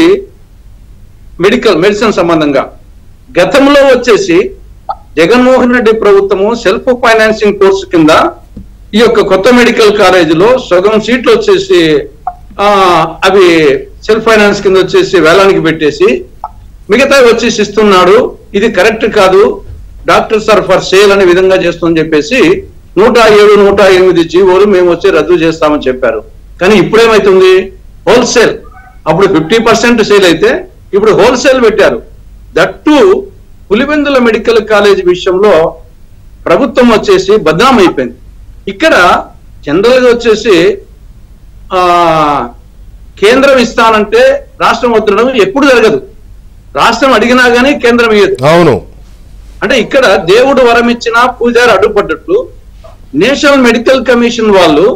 Speaker 5: మెడిసిన్ సంబంధంగా గతంలో వచ్చేసి జగన్మోహన్ రెడ్డి ప్రభుత్వము సెల్ఫ్ ఫైనాన్సింగ్ కోర్సు కింద ఈ యొక్క కొత్త మెడికల్ కాలేజీలో సగం సీట్లు వచ్చేసి అవి సెల్ఫ్ ఫైనాన్స్ కింద వచ్చేసి వేలానికి పెట్టేసి మిగతా వచ్చేసి ఇస్తున్నాడు. ఇది కరెక్ట్ కాదు, డాక్టర్స్ ఆర్ ఫర్ సేల్ అనే విధంగా చేస్తుందని చెప్పేసి 107, 108 జీవోలు మేము వచ్చి రద్దు చేస్తామని చెప్పారు. కానీ ఇప్పుడేమైతుంది, హోల్సేల్. అప్పుడు 50% సేల్ అయితే ఇప్పుడు హోల్సేల్ పెట్టారు. దట్టు పులివెందుల మెడికల్ కాలేజ్ విషయంలో ప్రభుత్వం వచ్చేసి బద్నాం అయిపోయింది. ఇక్కడ జనరల్ గా వచ్చేసి కేంద్రం ఇస్తానంటే రాష్ట్రం వద్దడం ఎప్పుడు జరగదు. రాష్ట్రం అడిగినా గానీ కేంద్రం ఇయ్యదు.
Speaker 1: అవును,
Speaker 5: అంటే ఇక్కడ దేవుడు వరం ఇచ్చినా పూజారి అడ్డుపడ్డట్లు నేషనల్ మెడికల్ కమిషన్ వాళ్ళు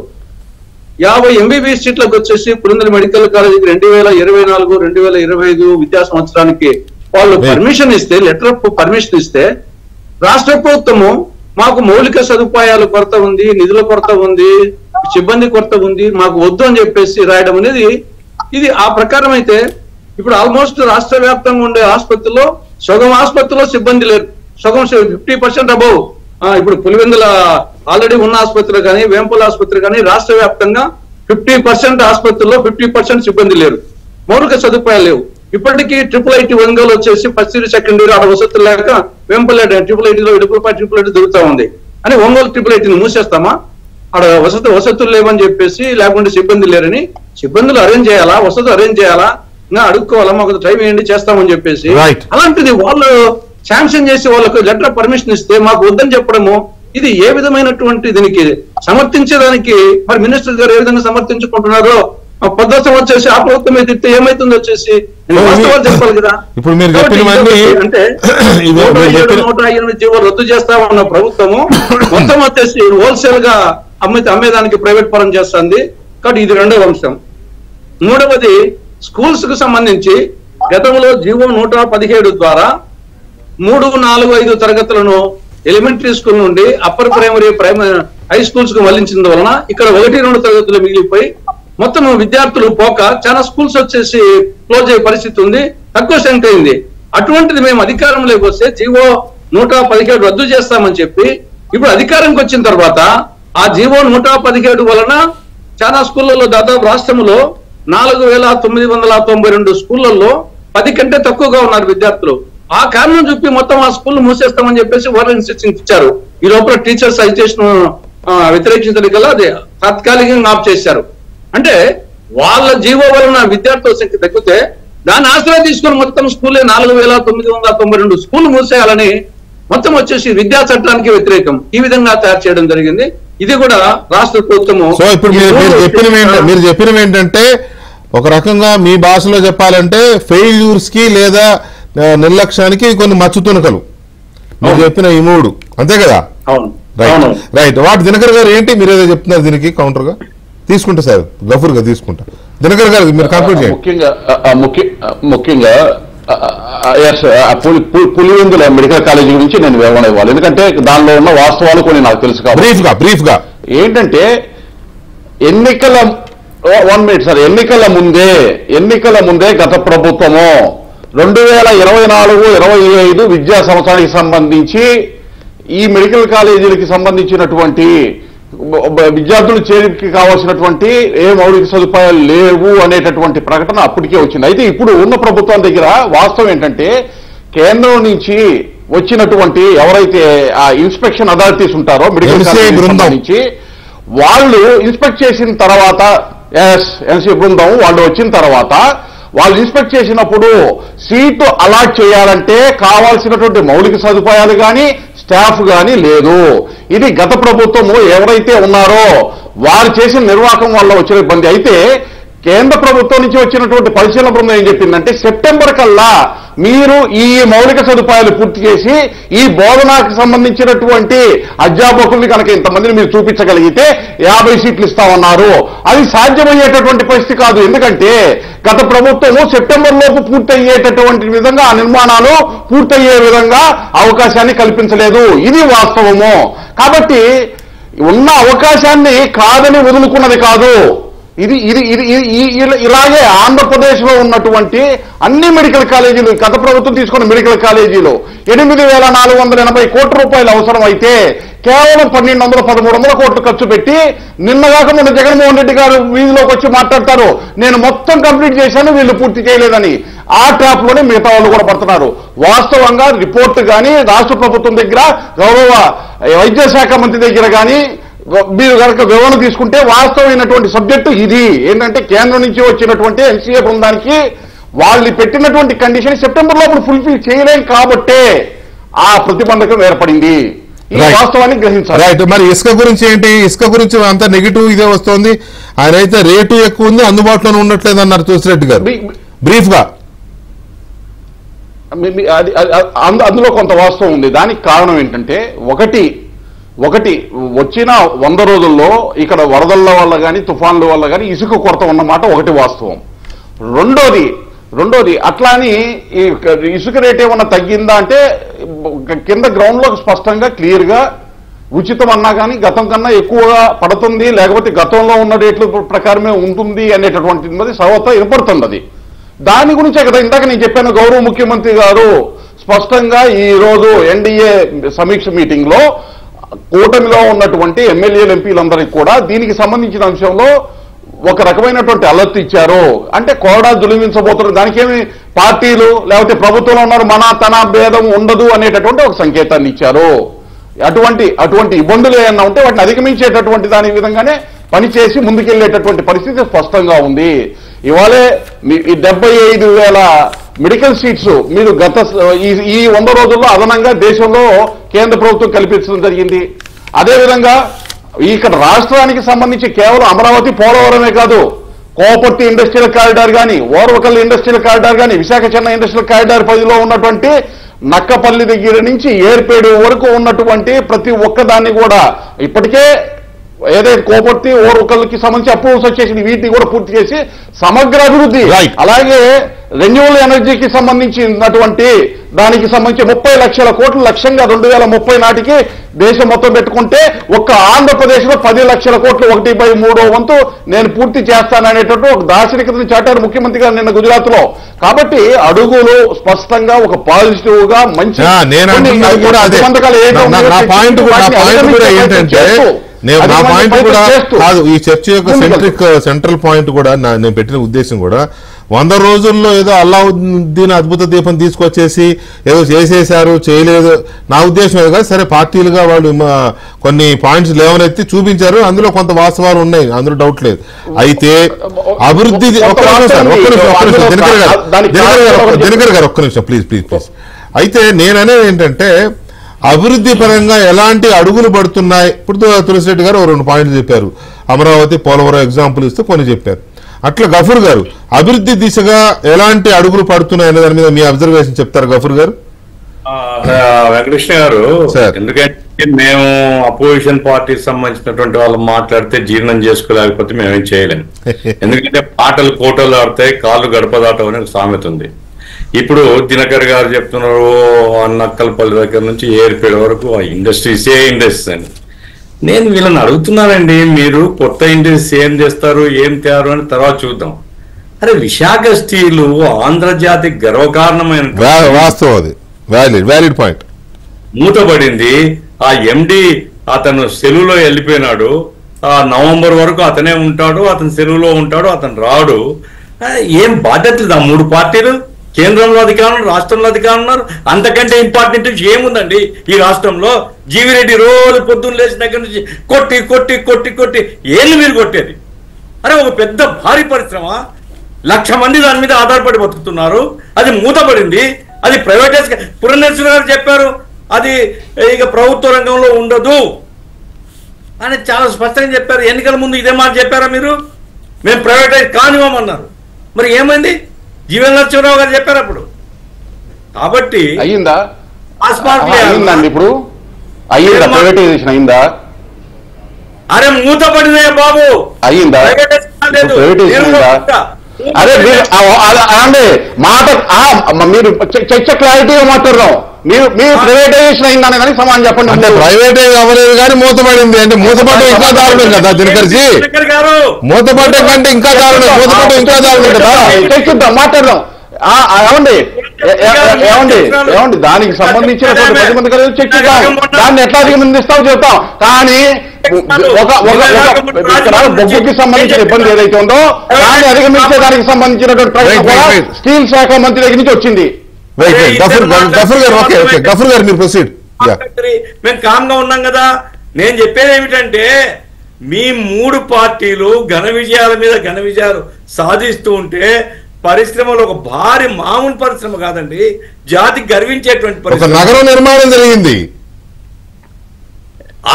Speaker 5: 50 MBBS సీట్లకు వచ్చేసి పులివెందుల మెడికల్ కాలేజీకి 2024-2025 విద్యా సంవత్సరానికి వాళ్ళు పర్మిషన్ ఇస్తే, లెటర్ ఆఫ్ పర్మిషన్ ఇస్తే, రాష్ట్ర ప్రభుత్వము మాకు మౌలిక సదుపాయాల కొరత ఉంది, నిధుల కొరత ఉంది, సిబ్బంది కొరత ఉంది, మాకు వద్దు అని చెప్పేసి రాయడం అనేది ఇది ఆ ప్రకారం అయితే ఇప్పుడు ఆల్మోస్ట్ రాష్ట్ర వ్యాప్తంగా ఉండే ఆసుపత్రుల్లో సగం ఆసుపత్రిలో సిబ్బంది లేరు, సగం 50% అబౌవ్. ఇప్పుడు పులివెందుల ఆల్రెడీ ఉన్న ఆసుపత్రులు కానీ వేంపల్ ఆసుపత్రి కానీ రాష్ట్ర వ్యాప్తంగా 50% ఆసుపత్రుల్లో 50% సిబ్బంది లేరు, మౌలిక సదుపాయాలు లేవు. ఇప్పటికీ IIIT ఒంగోలు వచ్చేసి ఫస్ట్ ఇయర్ సెకండ్ ఇయర్ ఆడ వసతులు లేక వెంపల్ IIITలో ఇడుపులపాటి IIIT దొరుకుతా ఉంది అని ఒంగోలు IIITని మూసేస్తామా? ఆడ వసతులు లేవని చెప్పేసి, లేకుంటే సిబ్బంది లేరని, సిబ్బందులు అరేంజ్ చేయాలా, వసతులు అరేంజ్ చేయాలా, ఇంకా అడుక్కోవాలా, మాకు టైం ఏంటి చేస్తామని చెప్పేసి. అలాంటిది వాళ్ళు శాంక్షన్ చేసి వాళ్ళకు లెటర్ ఆఫ్ పర్మిషన్ ఇస్తే మాకు వద్దని చెప్పడము, ఇది ఏ విధమైనటువంటి దీనికి సమర్థించేదానికి మరి మినిస్టర్ గారు ఏ విధంగా సమర్థించుకుంటున్నారో పద్ధతి వచ్చేసి ఆ ప్రభుత్వం మీద తిట్టే ఏమైతుంది వచ్చేసి వాస్తవాలు చెప్పాలి కదా. అంటే 108 జీవో రద్దు చేస్తామన్న ప్రభుత్వము మొత్తం వచ్చేసి హోల్సేల్ గా అమ్మేదానికి ప్రైవేట్ పరం చేస్తుంది. కాబట్టి ఇది రెండవ అంశం. మూడవది స్కూల్స్ కు సంబంధించి గతంలో జీవో 117 ద్వారా 3, 4, 5 తరగతులను ఎలిమెంటరీ స్కూల్ నుండి అప్పర్ ప్రైమరీ హై స్కూల్స్ కు మళ్లించిన వలన ఇక్కడ 1, 2 తరగతులు మిగిలిపోయి మొత్తం విద్యార్థులు పోక చాలా స్కూల్స్ వచ్చేసి క్లోజ్ అయ్యే పరిస్థితి ఉంది, తక్కువ సంఖ్య అయింది. అటువంటిది మేము అధికారంలోకి వస్తే జీవో 117 రద్దు చేస్తామని చెప్పి ఇప్పుడు అధికారంకి వచ్చిన తర్వాత ఆ జీవో 117 వలన చాలా స్కూళ్లలో దాదాపు రాష్ట్రంలో 4,992 స్కూళ్లలో 10 కంటే తక్కువగా ఉన్నారు విద్యార్థులు. ఆ కారణం చూపి మొత్తం ఆ స్కూల్ మూసేస్తామని చెప్పేసి వార్నింగ్ ఇన్స్ట్రక్షన్ ఇచ్చారు. ఈ లోపల టీచర్స్ అజిటేషన్ వ్యతిరేకించడం కల్లా అది తాత్కాలికంగా ఆఫ్ చేశారు. అంటే వాళ్ళ జీవో వలన విద్యార్థుల సంఖ్య తగ్గితే దాన్ని ఆశ్రయం తీసుకుని మొత్తం స్కూలే 4,992 స్కూల్ మూసేయాలని మొత్తం వచ్చేసి విద్యా చట్టానికి వ్యతిరేకం ఈ విధంగా తయారు చేయడం జరిగింది. ఇది కూడా రాష్ట్ర ప్రభుత్వము.
Speaker 1: సో ఇప్పుడు మీరు చెప్పినవి ఏంటంటే ఒక రకంగా మీ భాషలో చెప్పాలంటే ఫెయిల్యూర్స్ కి లేదా నిర్లక్ష్యానికి కొన్ని మచ్చు తునకలు మీరు చెప్పిన ఈ 3, అంతే కదా? రైట్. వాటి దినకర్ గారు ఏంటి మీరు ఏదో చెప్తున్నారు దీనికి కౌంటర్ గా? తీసుకుంటా సార్, గఫూర్ గా తీసుకుంటా. దినకర్ గారు మీరు కంప్లీట్ చేయండి.
Speaker 3: ముఖ్యంగా పులివెందుల మెడికల్ కాలేజీ గురించి నేను వివరణ ఇవ్వాలి, ఎందుకంటే దానిలో ఉన్న వాస్తవాలు కొన్ని నాకు తెలుసు కాబట్టి.
Speaker 1: బ్రీఫ్ గా ఏంటంటే
Speaker 3: ఎన్నికల ముందే గత ప్రభుత్వము 2024-25 విద్యా సంవత్సరానికి సంబంధించి ఈ మెడికల్ కాలేజీలకి సంబంధించినటువంటి విద్యార్థులు చేరికి కావాల్సినటువంటి ఏ మౌలిక సదుపాయాలు లేవు అనేటటువంటి ప్రకటన అప్పటికే వచ్చింది. అయితే ఇప్పుడు ఉన్న ప్రభుత్వం దగ్గర వాస్తవం ఏంటంటే కేంద్రం నుంచి వచ్చినటువంటి ఎవరైతే ఆ ఇన్స్పెక్షన్ అథారిటీస్ ఉంటారో మెడికల్ కాలేజీ సంబంధించి వాళ్ళు ఇన్స్పెక్ట్ చేసిన తర్వాత ఎన్సీ బృందం వాళ్ళు వచ్చిన తర్వాత వాళ్ళు ఇన్స్పెక్ట్ చేసినప్పుడు సీటు అలాట్ చేయాలంటే కావాల్సినటువంటి మౌలిక సదుపాయాలు కానీ స్టాఫ్ కానీ లేదు. ఇది గత ప్రభుత్వము ఎవరైతే ఉన్నారో వారు చేసిన నిర్వాహకం వల్ల వచ్చిన ఇబ్బంది. అయితే కేంద్ర ప్రభుత్వం నుంచి వచ్చినటువంటి పరిశీలన బృందం ఏం చెప్పిందంటే సెప్టెంబర్ కల్లా మీరు ఈ మౌలిక సదుపాయాలు పూర్తి చేసి ఈ బోధనకు సంబంధించినటువంటి అధ్యాపకుల్ని కనుక ఇంతమందిని మీరు చూపించగలిగితే 50 సీట్లు ఇస్తామన్నారు. అది సాధ్యమయ్యేటటువంటి పరిస్థితి కాదు, ఎందుకంటే గత ప్రభుత్వము సెప్టెంబర్ లోపు పూర్తయ్యేటటువంటి విధంగా ఆ నిర్మాణాలు పూర్తయ్యే విధంగా అవకాశాన్ని కల్పించలేదు. ఇది వాస్తవము. కాబట్టి ఉన్న అవకాశాన్ని కాదని వదులుకున్నది కాదు. ఇది ఇది ఇది ఇలాగే ఆంధ్రప్రదేశ్ లో ఉన్నటువంటి అన్ని మెడికల్ కాలేజీలు గత ప్రభుత్వం తీసుకున్న మెడికల్ కాలేజీలు 8,480 కోట్ల రూపాయలు అవసరం అయితే కేవలం 1,200-1,300 కోట్లు ఖర్చు పెట్టి నిన్నగాక మొన్న జగన్మోహన్ రెడ్డి గారు వీధిలోకి వచ్చి మాట్లాడతారు, నేను మొత్తం కంప్లీట్ చేశాను వీళ్ళు పూర్తి చేయలేదని. ఆ ట్రాప్ లోనే మిగతా వాళ్ళు కూడా పడుతున్నారు. వాస్తవంగా రిపోర్ట్ కానీ రాష్ట్ర ప్రభుత్వం దగ్గర గౌరవ వైద్య శాఖ మంత్రి దగ్గర కానీ మీరు కనుక వివరణ తీసుకుంటే వాస్తవమైనటువంటి సబ్జెక్టు ఇది ఏంటంటే కేంద్రం నుంచి వచ్చినటువంటి ఎన్సీఏ బృందానికి వాళ్ళు పెట్టినటువంటి కండిషన్ సెప్టెంబర్ లోపల ఫుల్ఫిల్ చేయలేం కాబట్టే ఆ ప్రతిబంధకం ఏర్పడింది. ఈ వాస్తవాన్ని గ్రహించాలి.
Speaker 1: రైట్. మరి ఇసుక గురించి ఏంటి? ఇసుక గురించి అంతా నెగిటివ్ ఇదే వస్తుంది. ఆయన అయితే రేటు ఎక్కువ ఉంది, అందుబాటులో ఉండట్లేదు అన్నారు తులసిరెడ్డి గారు. బ్రీఫ్ గా
Speaker 3: అందులో కొంత వాస్తవం ఉంది. దానికి కారణం ఏంటంటే ఒకటి వచ్చిన 100 రోజుల్లో ఇక్కడ వరదల వల్ల కానీ తుఫాన్ల వల్ల కానీ ఇసుక కొరత ఉన్నమాట ఒకటి వాస్తవం. రెండోది అట్లాని ఇసుక రేట్ ఏమన్నా తగ్గిందా అంటే కింద గ్రౌండ్ లో స్పష్టంగా క్లియర్ గా ఉచితం అన్నా కానీ గతం కన్నా ఎక్కువగా పడుతుంది, లేకపోతే గతంలో ఉన్న రేట్ల ప్రకారమే ఉంటుంది అనేటటువంటి సర్వత్రా వినపడుతుంది. అది దాని గురించే కదా ఇందాక నేను చెప్పాను. గౌరవ ముఖ్యమంత్రి గారు స్పష్టంగా ఈ రోజు ఎన్డీఏ సమీక్ష మీటింగ్ లో కూటమిలో ఉన్నటువంటి ఎమ్మెల్యేలు ఎంపీలందరికీ కూడా దీనికి సంబంధించిన అంశంలో ఒక రకమైనటువంటి అలర్ట్ ఇచ్చారు. అంటే కోడా దులిమించబోతున్నారు, దానికేమి పార్టీలు లేకపోతే ప్రభుత్వంలో ఉన్నారు మన తన భేదం ఉండదు అనేటటువంటి ఒక సంకేతాన్ని ఇచ్చారు. అటువంటి ఇబ్బందులు ఏమన్నా ఉంటే వాటిని అధిగమించేటటువంటి దాని విధంగానే పనిచేసి ముందుకెళ్లేటటువంటి పరిస్థితి స్పష్టంగా ఉంది. ఇవాళే 75,000 మెడికల్ సీట్స్ మీరు గత ఈ 100 రోజుల్లో అదనంగా దేశంలో కేంద్ర ప్రభుత్వం కల్పించడం జరిగింది. అదేవిధంగా ఇక్కడ రాష్ట్రానికి సంబంధించి కేవలం అమరావతి పోలవరమే కాదు, కోపర్తి ఇండస్ట్రియల్ కారిడార్ కానీ, ఓర్వకల్ ఇండస్ట్రియల్ కారిడార్ కానీ, విశాఖ చెన్నై ఇండస్ట్రియల్ కారిడార్ పరిధిలో ఉన్నటువంటి నక్కపల్లి దగ్గర నుంచి ఏర్పేడు వరకు ఉన్నటువంటి ప్రతి ఒక్కదాన్ని కూడా ఇప్పటికే ఏదైతే కోపర్తి ఓర్వకల్కి సంబంధించి అప్రూవల్స్ వచ్చేసి వీటిని కూడా పూర్తి చేసి సమగ్ర అభివృద్ధి, అలాగే రెన్యూవల్ ఎనర్జీకి సంబంధించినటువంటి దానికి సంబంధించి 30 లక్షల కోట్లు లక్ష్యంగా 2030 నాటికి దేశం మొత్తం పెట్టుకుంటే ఒక్క ఆంధ్రప్రదేశ్ లో 10 లక్షల కోట్లు 1/3 వంతు నేను పూర్తి చేస్తాననేటట్టు ఒక దార్శనికతను చాటారు ముఖ్యమంత్రి గారు నిన్న గుజరాత్ లో. కాబట్టి అడుగులు స్పష్టంగా ఒక పాజిటివ్ గా మంచి
Speaker 1: నా పాయింట్ కూడా కాదు. ఈ చర్చ యొక్క సెంట్రల్ పాయింట్ కూడా నేను పెట్టిన ఉద్దేశం కూడా 100 రోజుల్లో ఏదో అల్లావుద్దీన్ అద్భుత దీపం తీసుకొచ్చేసి ఏదో చేసేశారు చేయలేదు నా ఉద్దేశం కదా. సరే పార్టీలుగా వాళ్ళు కొన్ని పాయింట్స్ లేవనెత్తి చూపించారు, అందులో కొంత వాస్తవాలు ఉన్నాయి, అందులో డౌట్ లేదు. అయితే అభివృద్ధి దినకర్ గారు ఒక్క నిమిషం ప్లీజ్. అయితే నేననేది ఏంటంటే అభివృద్ధి పరంగా ఎలాంటి అడుగులు పడుతున్నాయి. ఇప్పుడు తులసిరెడ్డి గారు 2 పాయింట్లు చెప్పారు, అమరావతి పోలవరం ఎగ్జాంపుల్ ఇస్తూ కొన్ని చెప్పారు. అట్లా గఫూర్ గారు అభివృద్ధి దిశగా ఎలాంటి అడుగులు పడుతున్నాయి అనే దాని మీద మీ అబ్జర్వేషన్ చెప్తారు గఫూర్ గారు?
Speaker 6: వెంకటకృష్ణ గారు,
Speaker 1: సార్.
Speaker 6: ఎందుకంటే మేము అపోజిషన్ పార్టీకి సంబంధించినటువంటి వాళ్ళు మాట్లాడితే జీర్ణం చేసుకోలేకపోతే మేమేం చేయలేము. ఎందుకంటే పాటలు కోటలు ఆడతాయి, కాళ్ళు గడపదాటం అనే సామెత ఉంది. ఇప్పుడు దినకర్ గారు చెప్తున్నారు నక్కలపల్లి దగ్గర నుంచి ఏర్పేడ వరకు ఇండస్ట్రీసే ఇండస్ట్రీస్ అని. నేను వీళ్ళని అడుగుతున్నానండి, మీరు కొత్త ఇండస్ట్రీస్ ఏం చేస్తారు, ఏం తయారు అని తర్వాత చూద్దాం. అరే విశాఖ స్టీలు ఆంధ్రజాతికి గర్వకారణమైన
Speaker 1: వాస్తవం, అది వ్యాలిడ్ పాయింట్.
Speaker 6: మూతబడింది. ఆ ఎండి అతను సెలవులో వెళ్ళిపోయినాడు. ఆ నవంబర్ వరకు అతనే ఉంటాడు, అతను సెలవులో ఉంటాడు, అతను రాడు. ఏం బాధ్యత లేదు ఆ మూడు పార్టీలు. కేంద్రంలో అధికారం, రాష్ట్రంలో అధికారం ఉన్నారు. అంతకంటే ఇంపార్టెంట్ ఏముందండి ఈ రాష్ట్రంలో? జీవిరెడ్డి రోజు పొద్దున్న లేచిన దగ్గర నుంచి కొట్టి కొట్టి కొట్టి కొట్టి ఏళ్ళు మీరు కొట్టేది. అరే ఒక పెద్ద భారీ పరిశ్రమ, 1,00,000 మంది దాని మీద ఆధారపడి బతుకుతున్నారు. అది మూతపడింది, అది ప్రైవేటైజ్. పురంధేశ్వర గారు చెప్పారు అది ఇక ప్రభుత్వ రంగంలో ఉండదు అని చాలా స్పష్టంగా చెప్పారు. ఎన్నికల ముందు ఇదే మాట చెప్పారా మీరు? మేము ప్రైవేటైజ్ కానివ్వమన్నారు. మరి ఏమైంది? జీవన్ నరసింహరావు గారు చెప్పారు అప్పుడు. కాబట్టి
Speaker 3: అయ్యిందా? అయిందండి ఇప్పుడు? అయ్యిందా? ప్రైవేటైజేషన్ అయిందా?
Speaker 6: అరే మూతపడినే బాబు,
Speaker 3: అయ్యిందా? అరే అండి మాట మీరు చర్చ క్లారిటీగా మాట్లాడదాం. మీరు ప్రైవేటైజేషన్ అయిందనే కానీ సమాధానం చెప్పండి.
Speaker 1: అంటే ప్రైవేటైజ్ అవ్వలేదు కానీ మూతపడింది అంటే మూతపడ్డం ఇంకా దారుణం కదా దినకర్జీ. మూతపడ్డం కంటే ఇంకా దారుణం, మూతపడ్డం ఇంకా దారుణం కదా.
Speaker 3: చర్చిద్దాం, మాట్లాడదాం. ఏమండి ఏమండి దానికి సంబంధించినటువంటి 10 మంది కలిసి చర్చిద్దాం. దాన్ని ఎట్లా అధిగమిస్తామో చెప్తాం. కానీ బొగ్గుకి సంబంధించిన ఇబ్బంది ఏదైతే ఉందో దాన్ని అధిగమించే దానికి సంబంధించినటువంటి ప్రకటన కూడా స్టీల్ శాఖ మంత్రి దగ్గర నుంచి వచ్చింది.
Speaker 6: మేము కామ్గా ఉన్నాం కదా. నేను చెప్పేది ఏమిటంటే మీ మూడు పార్టీలు ఘన విజయాల మీద ఘన విజయాలు సాధిస్తూ ఉంటే పరిశ్రమలో ఒక భారీ మామూలు పరిశ్రమ కాదండి, జాతికి గర్వించేటువంటి పరిశ్రమ.
Speaker 1: నగరం నిర్మాణం జరిగింది,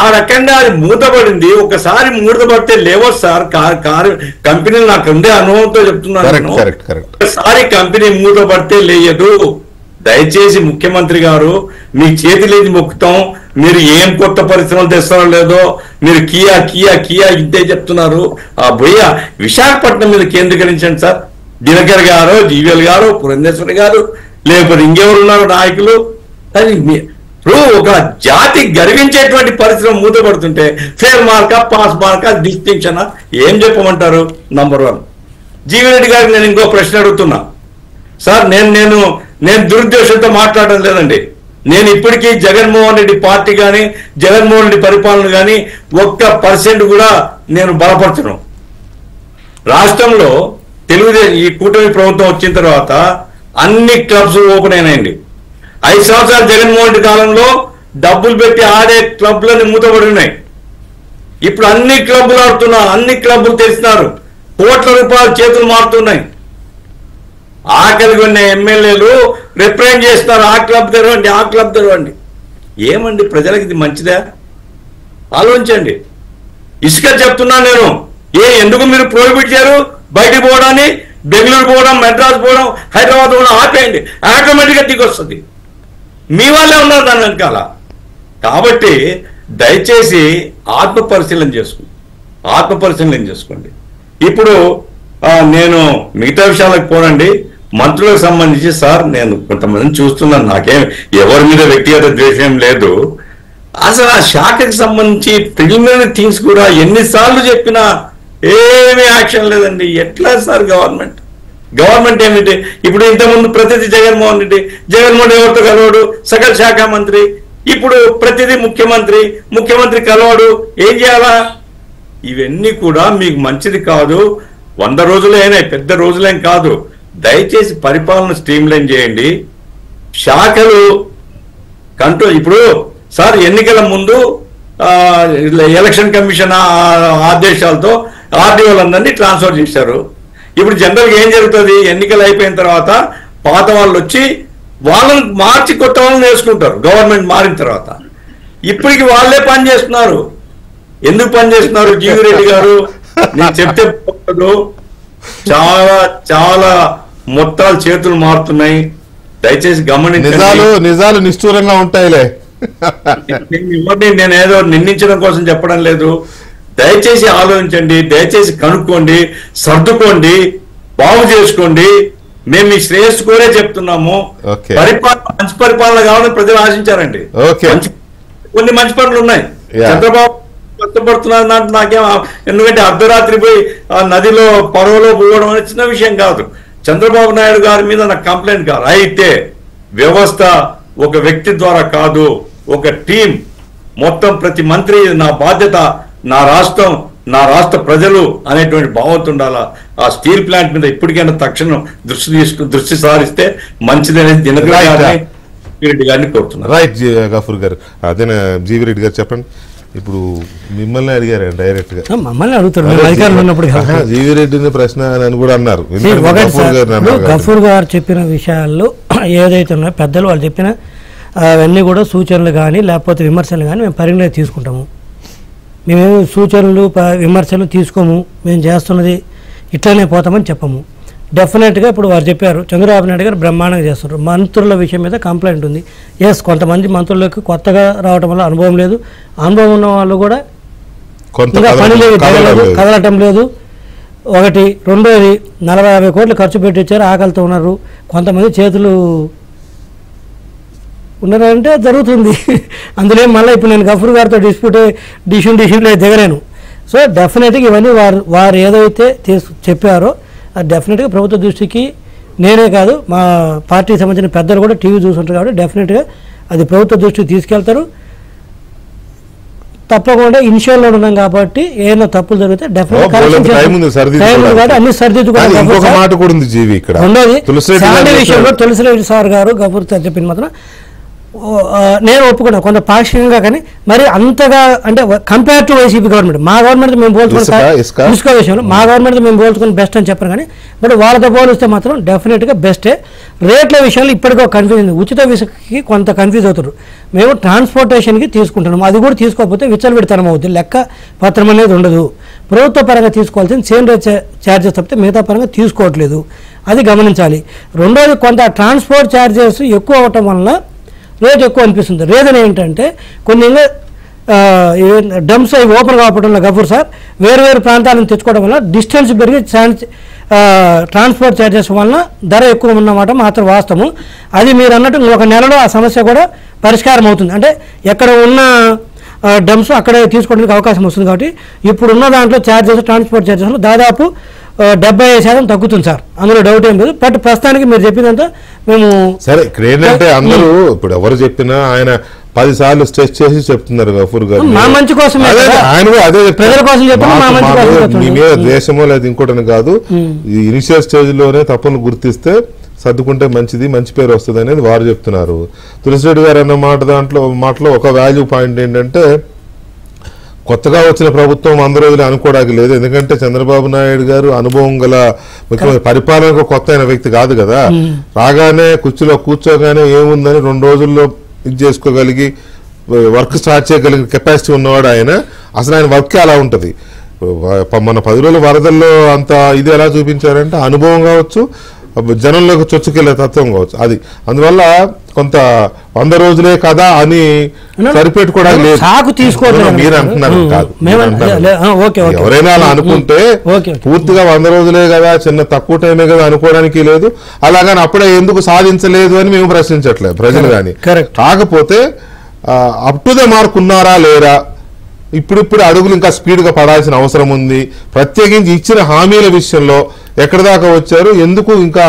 Speaker 6: ఆ రకంగా అది మూతపడింది. ఒకసారి మూతపడితే లేవో సార్ కంపెనీలు. నాకు ఉండే అనుభవంతో చెప్తున్నాను. ఒకసారి కంపెనీ మూతపడితే లేయదు. దయచేసి ముఖ్యమంత్రి గారు మీ చేతిలేది మొక్కుతాం. మీరు ఏం కొత్త పరిశ్రమలు తెస్తారో లేదో, మీరు కియా కియా కియా ఇంతే చెప్తున్నారు. ఆ బొయ్య విశాఖపట్నం మీద కేంద్రీకరించండి సార్. దినకర్ గారు, జీవీఎల్ గారు, పురంధేశ్వరి గారు, లేకపోతే ఇంకెవరున్నారు నాయకులు. అది ఇప్పుడు ఒక జాతి గర్వించేటువంటి పరిశ్రమ మూతపడుతుంటే ఫేర్ మార్కా, పాస్ మార్కా, డిస్టింక్షనా ఏం చెప్పమంటారు? నంబర్ 1. జీవిరెడ్డి గారికి నేను ఇంకో ప్రశ్న అడుగుతున్నా సార్. నేను దురుద్దేశంతో మాట్లాడడం లేదండి. నేను ఇప్పటికీ జగన్మోహన్ రెడ్డి పార్టీ కానీ జగన్మోహన్ రెడ్డి పరిపాలన కానీ 1% కూడా నేను బలపరచను. రాష్ట్రంలో తెలుగుదేశం ఈ కూటమి ప్రభుత్వం వచ్చిన తర్వాత అన్ని క్లబ్స్ ఓపెన్ అయినాయండి. 5 సంవత్సరాలు జగన్మోహన్ రెడ్డి కాలంలో డబ్బులు పెట్టి ఆడే క్లబ్లని మూతపడి ఉన్నాయి. ఇప్పుడు అన్ని క్లబ్లు ఆడుతున్నారు, అన్ని క్లబ్లు తెరిచినారు, కోట్ల రూపాయలు చేతులు మారుతున్నాయి. ఆఖరికి ఉన్న ఎమ్మెల్యేలు రిప్రజెంట్ చేస్తున్నారు, ఆ క్లబ్ తెరవండి, ఆ క్లబ్ తెరవండి. ఏమండి ప్రజలకు ఇది మంచిదా? ఆలోచించండి. ఇసుక చెప్తున్నా నేను. ఎందుకు మీరు ప్రోహిబిట్ చేయరు? బయటికి పోవడాన్ని, బెంగళూరు పోవడం, మెడ్రాస్ పోవడం, హైదరాబాద్ పోవడం ఆపేయండి. ఆటోమేటిక్గా దిగొస్తుంది. మీ వాళ్ళే ఉన్నారు దాని వెనకాల. కాబట్టి దయచేసి ఆత్మ పరిశీలన చేసుకోండి. ఇప్పుడు నేను మిగతా విషయాలకు పోనండి. మంత్రులకు సంబంధించి సార్ నేను కొంతమందిని చూస్తున్నాను. నాకేం ఎవరి మీద వ్యక్తిగత ద్వేషం లేదు. అసలు ఆ శాఖకి సంబంధించి ప్రిలిమినరీ థింగ్స్ కూడా ఎన్నిసార్లు చెప్పినా ఏమీ యాక్షన్ లేదండి. ఎట్లా సార్ గవర్నమెంట్ ఏమిటి? ఇప్పుడు ఇంతకుముందు ప్రతిదీ జగన్మోహన్ రెడ్డి ఎవరితో కలవాడు? సకల శాఖ మంత్రి. ఇప్పుడు ప్రతిదీ ముఖ్యమంత్రి కలవాడు. ఏం చేయాలా? ఇవన్నీ కూడా మీకు మంచిది కాదు. 100 రోజులే అయినాయి, పెద్ద రోజులేం కాదు. దయచేసి పరిపాలన స్ట్రీమ్ లైన్ చేయండి. శాఖలు కంట్రోల్. ఇప్పుడు సార్ ఎన్నికల ముందు ఎలక్షన్ కమిషన్ ఆదేశాలతో ఆర్డీఓలందరినీ ట్రాన్స్ఫర్ చేశారు. ఇప్పుడు జనరల్గా ఏం జరుగుతుంది? ఎన్నికలు అయిపోయిన తర్వాత పాత వాళ్ళు వచ్చి వాళ్ళని మార్చి కొత్త వాళ్ళని వేసుకుంటారు గవర్నమెంట్ మారిన తర్వాత. ఇప్పటికి వాళ్ళే పని చేస్తున్నారు. ఎందుకు పని చేస్తున్నారు? జీవిరెడ్డి గారు నేను చెప్తే చాలా చాలా మొత్తాలు చేతులు మారుతున్నాయి. దయచేసి గమనించండి.
Speaker 1: నిజాలు నిష్ఠూరంగా ఉంటాయిలే.
Speaker 6: నేను ఏదో నిందించడం కోసం చెప్పడం లేదు. దయచేసి ఆలోచించండి, దయచేసి కనుక్కోండి, సర్దుకోండి, బాగు చేసుకోండి. మేము మీ శ్రేయస్సు కోరే చెప్తున్నాము. మంచి పరిపాలన కావాలని ప్రజలు ఆశించారండి. కొన్ని మంచి పనులు ఉన్నాయి. చంద్రబాబు కష్టపడుతున్నారు దాంట్లో నాకేం, ఎందుకంటే అర్ధరాత్రి పోయి ఆ నదిలో పడవలో పోవడం అనేది చిన్న విషయం కాదు. చంద్రబాబు నాయుడు గారి మీద నాకు కంప్లైంట్ కాదు. అయితే వ్యవస్థ ఒక వ్యక్తి ద్వారా కాదు, ఒక టీం మొత్తం, ప్రతి మంత్రి నా బాధ్యత, నా రాష్ట్రం, నా రాష్ట్ర ప్రజలు అనేటువంటి భావత ఉండాలా. ఆ స్టీల్ ప్లాంట్ మీద ఇప్పటికైనా తక్షణం దృష్టి సారిస్తే మంచిదనేది దినకర్ గారిని కోరుతున్నారు.
Speaker 1: రైట్ గఫూర్ గారు, అదే జీవి రెడ్డి గారు చెప్పండి. ఇప్పుడు మిమ్మల్ని అడిగారు డైరెక్ట్ గా,
Speaker 2: మమ్మల్ని అడుగుతారు
Speaker 1: జీవి రెడ్డిని ప్రశ్న అని కూడా అన్నారు.
Speaker 2: గఫూర్ గారు చెప్పిన విషయాల్లో ఏదైతే ఉన్నాయో పెద్దలు వాళ్ళు చెప్పిన అవన్నీ కూడా సూచనలు కానీ లేకపోతే విమర్శలు కానీ మేము పరిగణలోకి తీసుకుంటాము. మేమేమి సూచనలు విమర్శలు తీసుకోము. మేము చేస్తున్నది ఇట్లానే పోతామని చెప్పము. డెఫినెట్గా ఇప్పుడు వారు చెప్పారు, చంద్రబాబు నాయుడు గారు బ్రహ్మాండంగా చేస్తారు. మంత్రుల విషయం మీద కంప్లైంట్ ఉంది. ఎస్, కొంతమంది మంత్రులకు కొత్తగా రావడం వల్ల అనుభవం లేదు. అనుభవం ఉన్న వాళ్ళు కూడా ఇంకా పని లేదు, కదలటం లేదు. ఒకటి. రెండోది, 40-50 కోట్లు ఖర్చు పెట్టించారు, ఆకలితో ఉన్నారు. కొంతమంది చేతులు ఉన్నారంటే జరుగుతుంది. అందులో మళ్ళీ ఇప్పుడు నేను గఫూర్ గారితో డిస్ప్యూట్లో దిగలేను. సో డెఫినెట్గా ఇవన్నీ వారు ఏదైతే చెప్పారో అది డెఫినెట్గా ప్రభుత్వ దృష్టికి, నేనే కాదు మా పార్టీకి సంబంధించిన పెద్దలు కూడా టీవీ చూస్తుంటారు కాబట్టి డెఫినెట్గా అది ప్రభుత్వ దృష్టికి తీసుకెళ్తారు. తప్పకుండా ఇనిషియల్లో ఉన్నాం కాబట్టి ఏమైనా తప్పులు జరిగితే డెఫినెట్గా అన్ని సరిదిద్దుకోవాలి. విషయంలో తులసిరెడ్డి సార్ గారు గఫూర్ చెప్పిన మాత్రం నేను ఒప్పుకున్నా, కొంత పాక్షికంగా. కానీ మరి అంతగా అంటే కంపేర్ టు వైసీపీ గవర్నమెంట్, మా గవర్నమెంట్ మేము పోల్చుకుని ఇసుక విషయంలో మా గవర్నమెంట్ మేము పోల్చుకుని బెస్ట్ అని చెప్పాను. కానీ బట్ వాళ్ళతో పోలిస్తే మాత్రం డెఫినెట్గా బెస్టే. రేట్ల విషయంలో ఇప్పటికీ కన్ఫ్యూజ్ ఉంది. ఉచిత ఇసుకకి కొంత కన్ఫ్యూజ్ అవుతారు. మేము ట్రాన్స్పోర్టేషన్కి తీసుకుంటున్నాము, అది కూడా తీసుకోకపోతే విచ్చలవిడితనం అవుతుంది, లెక్క పత్రం అనేది ఉండదు. ప్రభుత్వ పరంగా తీసుకోవాల్సిన సేమ్ రేట్ ఛార్జెస్ తప్పితే మిగతా పరంగా తీసుకోవట్లేదు, అది గమనించాలి. రెండోది, కొంత ట్రాన్స్పోర్ట్ ఛార్జెస్ ఎక్కువ అవటం వలన రేట్ ఎక్కువ అనిపిస్తుంది. రీజన్ ఏంటంటే కొన్ని డంప్స్ అవి ఓపెన్ కావడం వల్ల గఫూర్ సార్ వేరు ప్రాంతాల నుంచి తెచ్చుకోవడం వల్ల డిస్టెన్స్ పెరిగి ట్రాన్స్పోర్ట్ ఛార్జెస్ వలన ధర ఎక్కువ ఉన్నమాట మాత్రం వాస్తవం. అది మీరు అన్నట్టు ఒక నెలలో ఆ సమస్య కూడా పరిష్కారం అవుతుంది. అంటే ఎక్కడ ఉన్న డంప్స్ అక్కడే తీసుకోవడానికి అవకాశం వస్తుంది. కాబట్టి ఇప్పుడున్న దాంట్లో ఛార్జెస్, ట్రాన్స్పోర్ట్ ఛార్జెస్లో దాదాపు 75% తగ్గుతుంది సార్, అందులో డౌట్ ఏం లేదు. బట్ ప్రస్తుతానికి మీరు చెప్పినంత మేము
Speaker 1: సరే. ఇక్కడ ఏంటంటే అందరూ ఇప్పుడు ఎవరు చెప్పినా ఆయన 10 సార్లు స్ట్రెస్ చేసి చెప్తున్నారు గఫూర్ గారు,
Speaker 2: మా మంచి కోసం,
Speaker 1: ఆయన కూడా అదే
Speaker 2: ప్రజల కోసం చెప్పి
Speaker 1: మీ మీద ద్వేషమో లేదా ఇంకోటని కాదు. ఈ ఇనిషియల్ స్టేజ్ లోనే తప్పును గుర్తిస్తే సర్దుకుంటే మంచిది, మంచి పేరు వస్తుంది అనేది వారు చెప్తున్నారు. తులసిరెడ్డి గారు అన్న మాటలో ఒక వాల్యూ పాయింట్ ఏంటంటే, కొత్తగా వచ్చిన ప్రభుత్వం 100 రోజులు అనుకోవడానికి లేదు. ఎందుకంటే చంద్రబాబు నాయుడు గారు అనుభవం గల ముఖ్యమంత్రి, పరిపాలనకు కొత్త అయిన వ్యక్తి కాదు కదా. రాగానే కుర్చీలో కూర్చోగానే ఏముందని 2 రోజుల్లో ఇది చేసుకోగలిగి వర్క్ స్టార్ట్ చేయగలిగిన కెపాసిటీ ఉన్నవాడు ఆయన. అసలు ఆయన వర్క్ అలా ఉంటుంది. మన 10 రోజుల వరదల్లో అంత ఇది ఎలా చూపించారంటే అనుభవం కావచ్చు, జనంలోకి చొచ్చుకెళ్లే తత్వం కావచ్చు. అది అందువల్ల కొంత 100 రోజులే కదా అని సరిపెట్టుకోవడానికి మీరు అంటున్నారు కాదు. ఎవరైనా అలా అనుకుంటే పూర్తిగా 100 రోజులే కదా, చిన్న తక్కువ టైమే కదా అనుకోవడానికి లేదు. అలాగని అప్పుడే ఎందుకు సాధించలేదు అని మేము ప్రశ్నించట్లేదు ప్రజలు. కానీ కాకపోతే అప్ టు ద మార్క్ ఉన్నారా లేరా, ఇప్పుడిప్పుడు అడుగులు ఇంకా స్పీడ్గా పడాల్సిన అవసరం ఉంది. ప్రత్యేకించి ఇచ్చిన హామీల విషయంలో ఎక్కడి దాకా వచ్చారు, ఎందుకు ఇంకా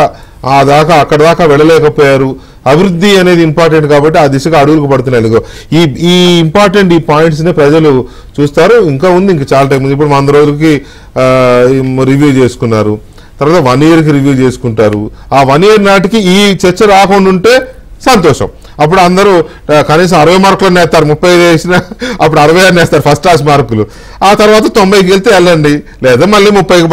Speaker 1: అక్కడ దాకా వెళ్ళలేకపోయారు. అభివృద్ధి అనేది ఇంపార్టెంట్ కాబట్టి ఆ దిశగా అడుగులకు పడుతున్నాయి. ఈ ఇంపార్టెంట్ ఈ పాయింట్స్ ని ప్రజలు చూస్తారు. ఇంకా ఉంది, ఇంకా చాలా టైం ఉంది. ఇప్పుడు 100 రోజులకి రివ్యూ చేసుకున్నారు, తర్వాత 1 yearకి రివ్యూ చేసుకుంటారు. ఆ 1 year నాటికి ఈ చర్చ రాకుండా ఉంటే సంతోషం. అప్పుడు అందరూ కనీసం 60 మార్కులు నేస్తారు, 35 వేసినా అప్పుడు 60 నేస్తారు ఫస్ట్ క్లాస్ మార్కులు. ఆ తర్వాత 90కి వెళ్తే వెళ్ళండి, లేదా మళ్ళీ 30కి